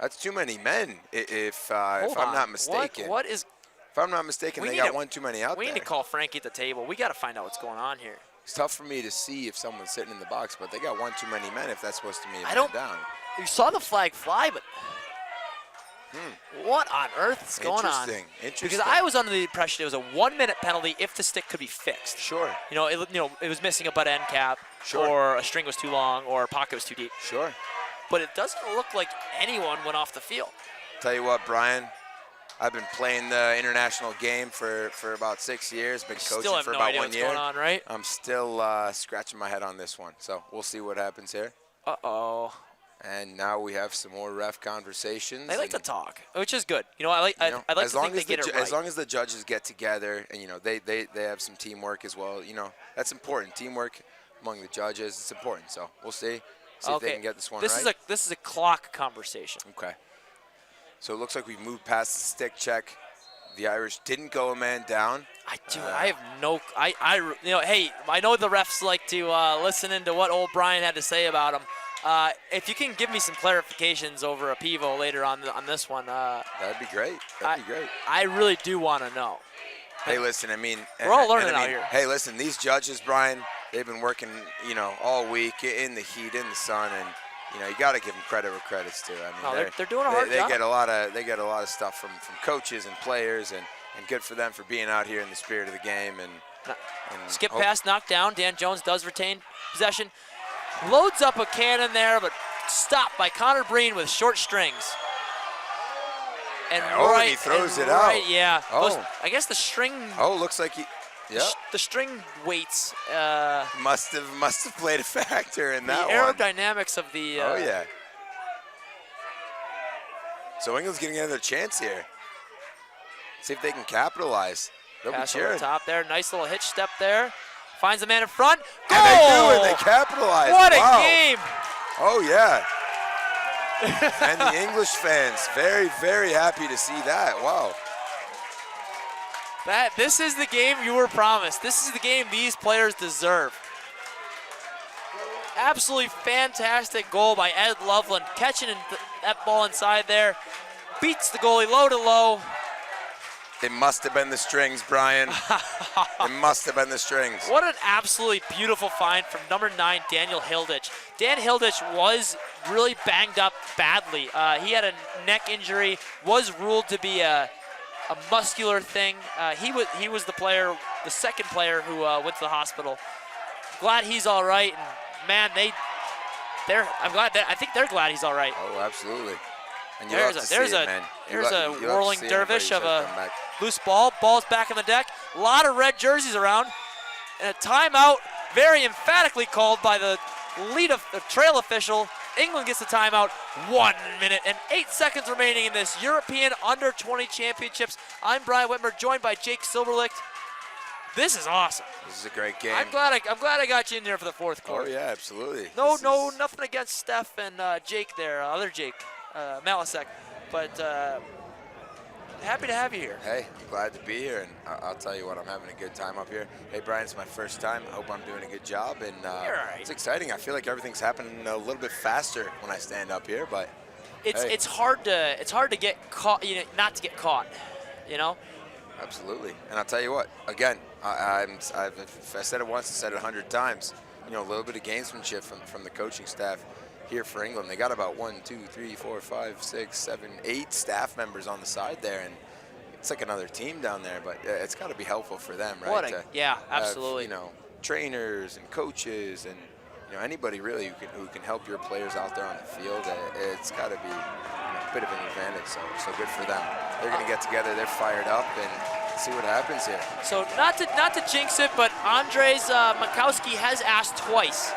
That's too many men, if Hold I'm on. not mistaken. What is? If I'm not mistaken, We they need got to- one too many out We there. need to call Frankie at the table. We got to find out what's going on here. It's tough for me to see if someone's sitting in the box, but they got one too many men if that's supposed to be a I man don't- down. You saw the flag fly, but what on earth is going on? Interesting. Because I was under the impression it was a 1-minute penalty if the stick could be fixed. Sure. You know, it was missing a butt end cap, Sure. or a string was too long, or a pocket was too deep. Sure. But it doesn't look like anyone went off the field. Tell you what, Brian, I've been playing the international game for about 6 years. Been coaching Still have for no about idea 1 what's year. going on, right? I'm still scratching my head on this one, so we'll see what happens here. Uh-oh. And now we have some more ref conversations. They like to and, talk, which is good. You know, I like you know, to as long think they as get it right. As long as the judges get together and, you know, they have some teamwork as well, you know, that's important. Teamwork among the judges, it's important. So we'll see if they can get this one right. This is a clock conversation. Okay. So it looks like we've moved past the stick check. The Irish didn't go a man down. I have no. You know, hey, I know the refs like to listen into what old Brian had to say about them. If you can give me some clarifications over a pivo later on this one, That'd be great. That'd be great. I really do want to know. Hey, listen, I mean, We're all learning and I out mean, here. Hey, listen, these judges, Brian, they've been working, you know, all week in the heat, in the sun, and you know, you got to give them credit where credit's due. I mean, they're doing a hard job. They get a lot of stuff from coaches and players, and good for them for being out here in the spirit of the game. And Skip pass, knocked down. Dan Jones does retain possession. Loads up a cannon there, but stopped by Connor Breen with short strings. And he throws it right, out. Yeah. Oh. I guess the string. Oh, looks like Yep. The string weights. Must have played a factor in The that one. aerodynamics of the. Oh yeah. So England's getting another chance here. See if they can capitalize. They'll be Pass over the cheering. top there. Nice little hitch step there. Finds the man in front. Goal! And they do, and they capitalize. What a Wow. game! Oh yeah. And the English fans, very, very happy to see that. Wow. This is the game you were promised. This is the game these players deserve. Absolutely fantastic goal by Ed Loveland, catching that ball inside there. Beats the goalie low to low. It must have been the strings, Brian. It must have been the strings. What an absolutely beautiful find from number 9, Daniel Hilditch. Dan Hilditch was really banged up badly. He had a neck injury, was ruled to be a muscular thing. He was the second player who went to the hospital. Glad he's all right, and man, I think they're glad he's all right. Oh, absolutely. And you There's love to see it, man. There's a You love to whirling see dervish of anybody a come back. loose ball. Ball's back on the deck. A lot of red jerseys around. And a timeout, very emphatically called by the trail official. England gets the timeout. 1 minute and 8 seconds remaining in this European Under-20 Championships. I'm Brian Whitmer, joined by Jake Silverlicht. This is awesome. This is a great game. I'm glad I got you in there for the fourth quarter. Oh yeah, absolutely. Nothing against Steph and Jake there, other Jake, Malasek, but happy to have you here. Hey, I'm glad to be here, and I'll tell you what, I'm having a good time up here. Hey, Brian, it's my first time. I hope I'm doing a good job, and You're all right. it's exciting. I feel like everything's happening a little bit faster when I stand up here, but It's hard to get caught, not to get caught, Absolutely. And I'll tell you what, again, I've said it once, I said it 100 times. A little bit of gamesmanship from the coaching staff here for England. They got about 1, 2, 3, 4, 5, 6, 7, 8 staff members on the side there, and it's like another team down there. But it's got to be helpful for them, right? Yeah, absolutely. Have, trainers and coaches and anybody really who can help your players out there on the field. It's got to be a bit of an advantage. So good for them. They're going to get together. They're fired up and see what happens here. So not to jinx it, but Andres Makowski has asked twice.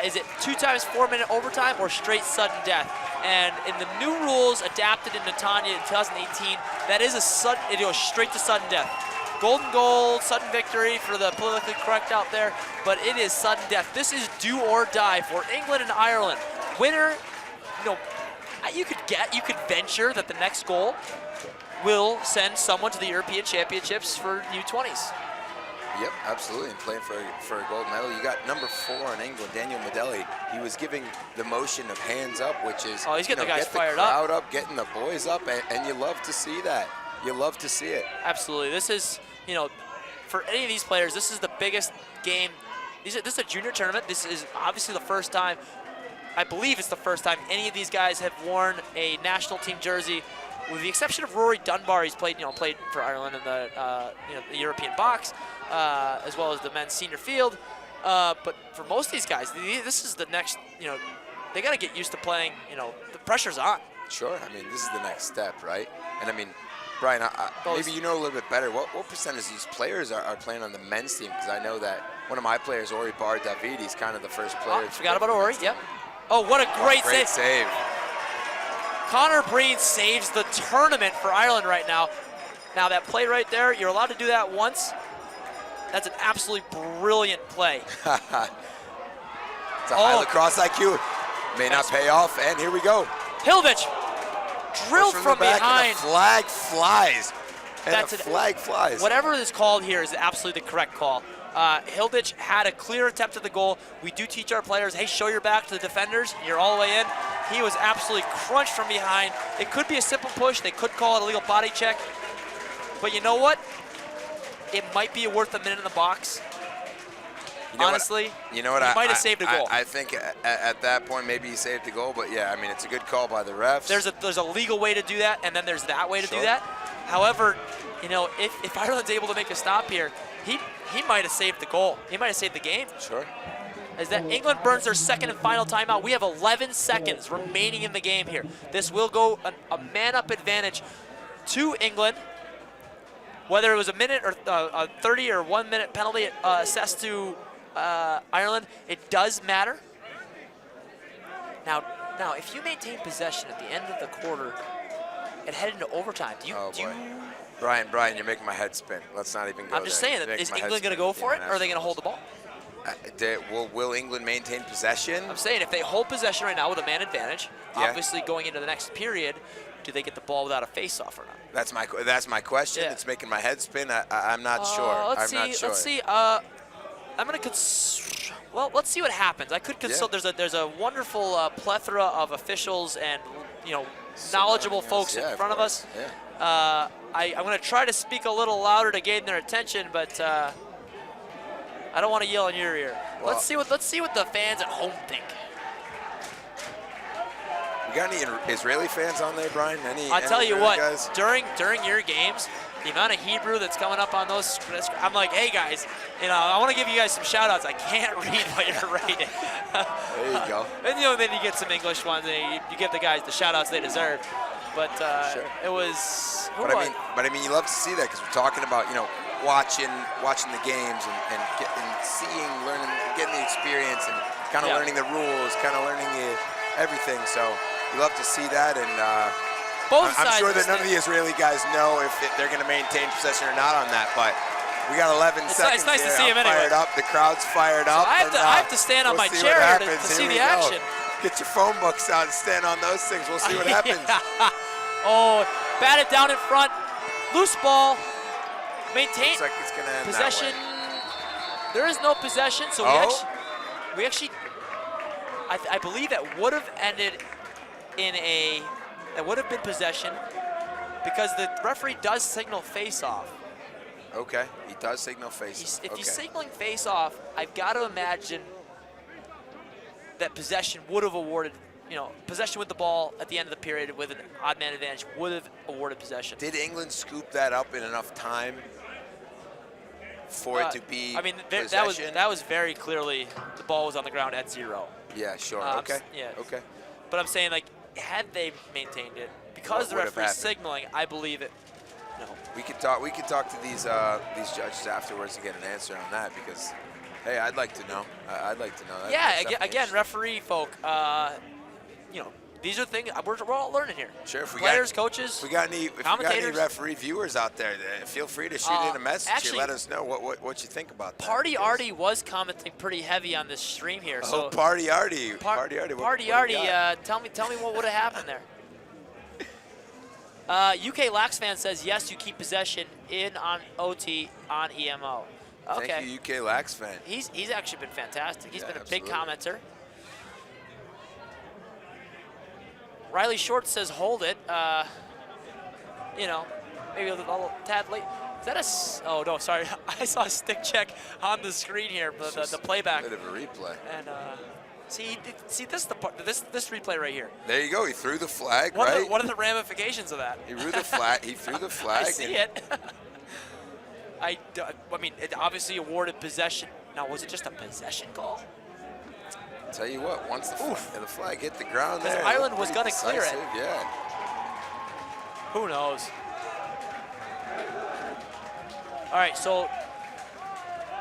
Is it 2 times 4-minute overtime or straight sudden death? And in the new rules adapted in Netanya in 2018, that is it goes straight to sudden death. Golden goal, sudden victory for the politically correct out there, but it is sudden death. This is do or die for England and Ireland. Winner, you could venture that the next goal will send someone to the European Championships for U20s. Yep, absolutely, and playing for a gold medal. You got number 4 in England, Daniel Modelli. He was giving the motion of hands up, which is he's getting the guys get the fired up. crowd up, getting the boys up, and you love to see that. You love to see it. Absolutely. This is, for any of these players, this is the biggest game. This is a junior tournament. This is obviously the first time, I believe it's the first time any of these guys have worn a national team jersey, with the exception of Rory Dunbar. He's played for Ireland in the the European box, as well as the men's senior field. But for most of these guys, this is the next. They got to get used to playing. The pressure's on. Sure. I mean, this is the next step, right? And I mean, Brian, maybe you know a little bit better. What percentage of these players are playing on the men's team? Because I know that one of my players, Ori Bar David, he's kind of the first player. Forgot about Ori. Yep. Oh, what a great save. Connor Breen saves the tournament for Ireland right now. Now that play right there, you're allowed to do that once. That's an absolutely brilliant play. It's a high lacrosse IQ. May not pay off, and here we go. Hilditch drilled from behind. And the flag flies. Flag flies. Whatever is called here is absolutely the correct call. Hilditch had a clear attempt at the goal. We do teach our players, hey, show your back to the defenders. You're all the way in. He was absolutely crunched from behind. It could be a simple push. They could call it a legal body check. But you know what? It might be worth a minute in the box. Honestly, you know what? He might have saved a goal. I think at that point maybe he saved the goal, but yeah, I mean it's a good call by the refs. There's a legal way to do that, and then there's that way to do that. However, if Ireland's able to make a stop here, he might have saved the goal. He might have saved the game. Sure. As that England burns their second and final timeout. We have 11 seconds remaining in the game here. This will go a man-up advantage to England. whether it was a minute or a 30 or 1 minute penalty assessed to Ireland, it does matter. Now, if you maintain possession at the end of the quarter and head into overtime, do you Brian, you're making my head spin. Let's not even go I'm just saying, is England going to go for it, or are they going to hold the ball? Will England maintain possession? I'm saying if they hold possession right now with a man advantage, obviously going into the next period, do they get the ball without a face-off or not? That's my question. Yeah. It's making my head spin. I'm not sure. Let's see. I'm going to well, let's see what happens. I could consult. Yeah. There's a wonderful plethora of officials and knowledgeable folks in front of us. Yeah. I'm going to try to speak a little louder to gain their attention, but I don't want to yell in your ear. Well, let's see what the fans at home think. You got any Israeli fans on there, Brian? I'll tell you what. Guys? During your games, the amount of Hebrew that's coming up on those, I'm like, hey guys, I want to give you guys some shout outs. I can't read what you're writing. There you go. And then you get some English ones, and you give the guys the shout outs they deserve. But Sure. it was. But I mean, you love to see that because we're talking about watching the games and seeing, learning, getting the experience and kind of learning the rules, kind of learning everything. So you love to see that, and Both I'm sides sure that none of the Israeli guys know if they're going to maintain possession or not on that, but we got 11 seconds. It's nice to see him fired anyway. up. The crowd's fired up. I have to stand on my chair here to see the action. Get your phone books out and stand on those things. We'll see what happens. Oh, batted down in front. Loose ball. Maintain. Looks like it's going to end possession. that way. There is no possession, so we actually. I believe that would have ended in that would have been possession because the referee does signal face-off. Okay, he does signal face-off. If he's signaling face-off, I've got to imagine that possession would have awarded, possession with the ball at the end of the period with an odd man advantage would have awarded possession. Did England scoop that up in enough time for it to be possession? that was very clearly the ball was on the ground at 0. Yeah, sure. Okay. Yeah. Okay. But I'm saying, had they maintained it, because the referee's signaling, I believe it. No. We could talk to these judges afterwards to get an answer on that because, hey, I'd like to know. I'd like to know. Again, referee folk. These are things we're all learning here. Sure. If we Players, got, coaches, if we got any commentators, referee viewers out there, feel free to shoot in a message actually, and let us know what you think about that. Party Artie was commenting pretty heavy on this stream here. So Party Artie. Party Artie. Tell me what would have happened there. UK Lax fan says yes, you keep possession in on OT on EMO. Okay. Thank you, UK Lax fan. He's actually been fantastic. He's been a absolutely. big commenter. Riley Short says hold it. Maybe a little tad late. Is that oh no, sorry. I saw a stick check on the screen here, the playback. A bit of a replay. And see this is the part. This replay right here. There you go. He threw the flag. What right. What are the ramifications of that? He threw the flag. He threw the flag. I see it. I mean, it obviously awarded possession. Now, was it just a possession call? Tell you what, once the flag hit the ground Because there, Ireland was going to clear it. Yeah. Who knows? All right, so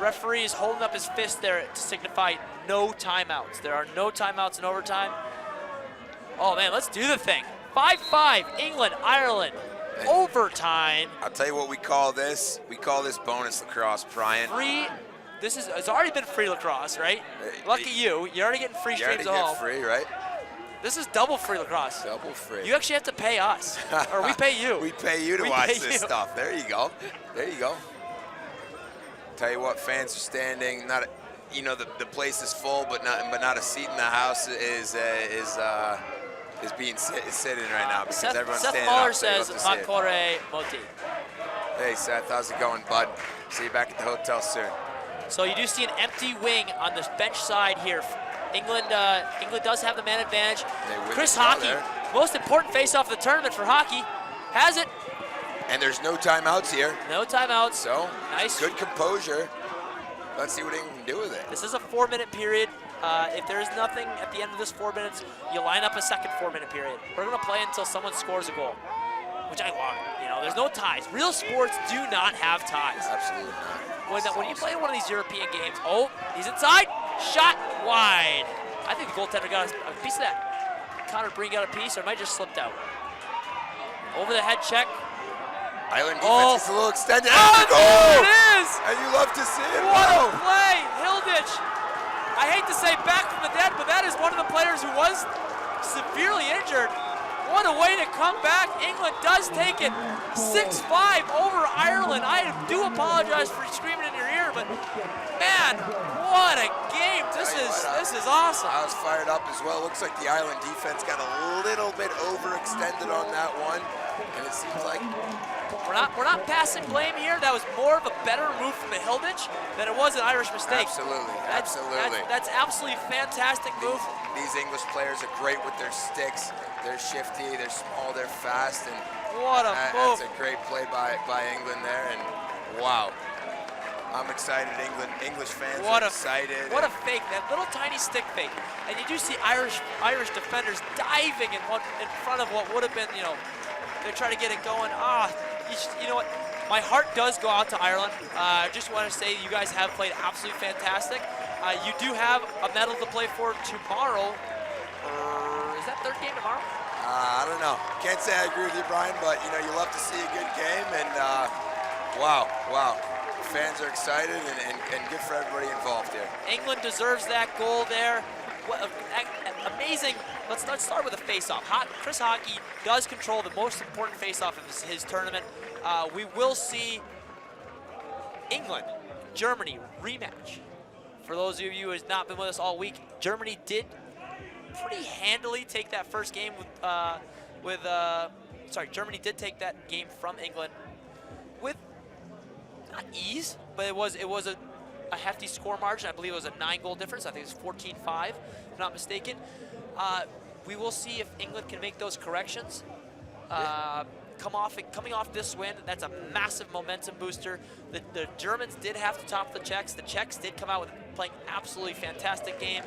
referee is holding up his fist there to signify no timeouts. There are no timeouts in overtime. Oh, man, let's do the thing. 5-5, England, Ireland, overtime. I'll tell you what we call this. We call this bonus lacrosse, Brian. It's already been free lacrosse, right? Lucky you. You're already getting free streams at home. Free, right? This is double free lacrosse. Double free. You actually have to pay us, or we pay you. We pay you to watch this stuff. There you go. There you go. Tell you what, fans are standing. The place is full, but not a seat in the house is sitting right now because everyone's standing up. Seth Muller says Makore Moti. Hey Seth, how's it going, bud? See you back at the hotel soon. So you do see an empty wing on the bench side here. England does have the man advantage. Chris Hockey, most important face-off of the tournament for hockey, has it. And there's no timeouts here. No timeouts. So nice. Good composure. Let's see what England can do with it. This is a 4-minute period. If there is nothing at the end of this 4 minutes, you line up a second 4-minute period. We're going to play until someone scores a goal. which I love. You know, there's no ties. Real sports do not have ties. Absolutely not. When you play one of these European games, oh, he's inside, shot wide. I think the goaltender got a piece of that. Connor Breen got a piece, or it might just slipped out. Over the head check. Ireland defense is a little extended. Oh, And there goal! it is! And you love to see it. What a Wow. play, Hilditch. I hate to say back from the dead, but that is one of the players who was severely injured. What a way to come back. England does take it 6-5 over Ireland. I do apologize for screaming in your ear, but man, what a game. This is awesome. I was fired up as well. Looks like the Ireland defense got a little bit overextended on that one. And it seems like we're not passing blame here. That was more of a better move from the Hilditch than it was an Irish mistake. Absolutely. That's absolutely fantastic move. These English players are great with their sticks. They're shifty, they're small, they're fast, and what a move. that's a great play by England there. And wow, I'm excited. English fans are excited. What a fake, that little tiny stick fake. And you do see Irish defenders diving in front of what would have been, you know, they're trying to get it going. You know what? My heart does go out to Ireland. I just want to say you guys have played absolutely fantastic. You do have a medal to play for tomorrow. Is that third game tomorrow? I don't know. Can't say I agree with you, Brian, but you know you love to see a good game, and wow. Fans are excited and good for everybody involved here. England deserves that goal there. What amazing. Let's start with a face-off. Chris Hockey does control the most important face-off of his tournament. We will see England, Germany rematch. For those of you who have not been with us all week, Germany did pretty handily take that first game Germany did take that game from England with not ease, but it was a hefty score margin. I believe it was a 9-goal difference. I think it was 14-5, if I'm not mistaken. We will see if England can make those corrections. Coming off this win, that's a massive momentum booster. The Germans did have to top the Czechs. The Czechs did come out with playing absolutely fantastic game.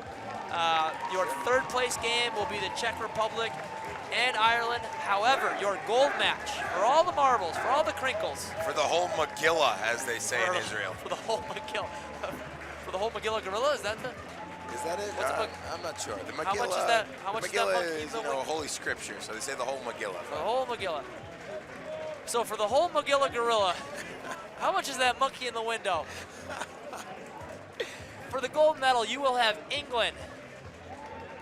Your third place game will be the Czech Republic and Ireland. However, your gold match, for all the marbles, for all the crinkles. For the whole Magilla, as they say in Israel. For the whole Magilla. For the whole Magilla Gorilla, is that the? Is that it? I'm not sure. The Magilla, how much is that? How much Magilla is that? Holy Scripture, so they say the whole Magilla. The whole Magilla. So for the whole Magilla Gorilla, how much is that monkey in the window? For the gold medal, you will have England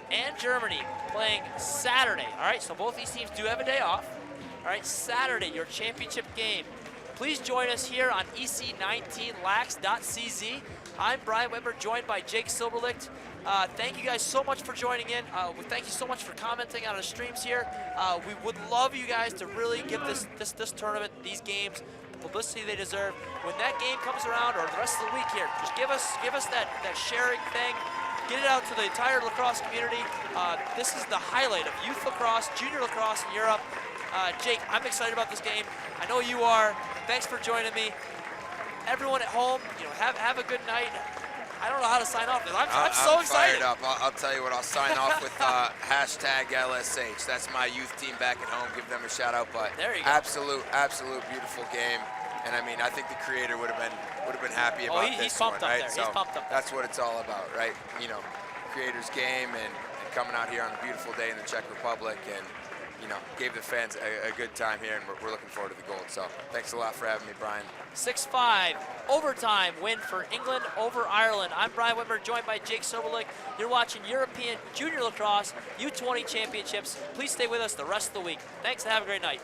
and Germany playing Saturday. All right, so both these teams do have a day off. All right, Saturday, your championship game. Please join us here on ec19lax.cz. I'm Brian Weber, joined by Jake Silberlicht. Thank you guys so much for joining in. Thank you so much for commenting on our streams here. We would love you guys to really give this tournament, these games, the publicity they deserve. When that game comes around, or the rest of the week here, just give us that sharing thing. Get it out to the entire lacrosse community. This is the highlight of youth lacrosse, junior lacrosse in Europe. Jake, I'm excited about this game. I know you are. Thanks for joining me. Everyone at home, have a good night. I don't know how to sign off. I'm so excited. Fired up. I'll tell you what. I'll sign off with hashtag LSH. That's my youth team back at home. Give them a shout out. But there you go. Absolute beautiful game. And I mean, I think the creator would have been happy about this he's pumped one, up right? there. So he's pumped up. That's what it's all about, right? Creator's game and coming out here on a beautiful day in the Czech Republic and gave the fans a good time here, and we're looking forward to the gold. So thanks a lot for having me, Brian. 6-5 overtime win for England over Ireland. I'm Brian Whitmer, joined by Jake Silberlicht. You're watching European Junior Lacrosse U20 Championships. Please stay with us the rest of the week. Thanks and have a great night.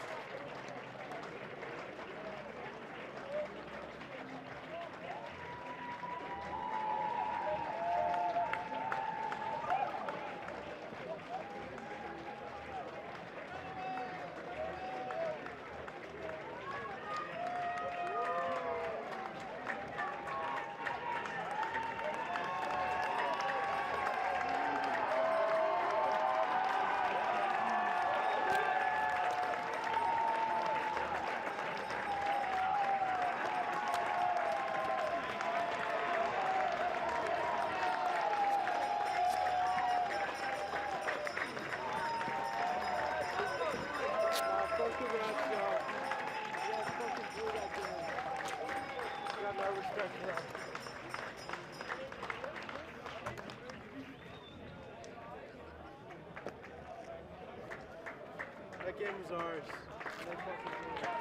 Congrats, That game was ours. No fucking game.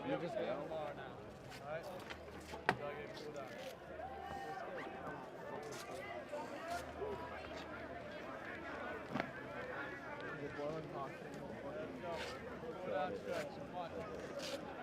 You just go. Alright? Cool down. Is it boiling hot? Cool down, stretch. Come on.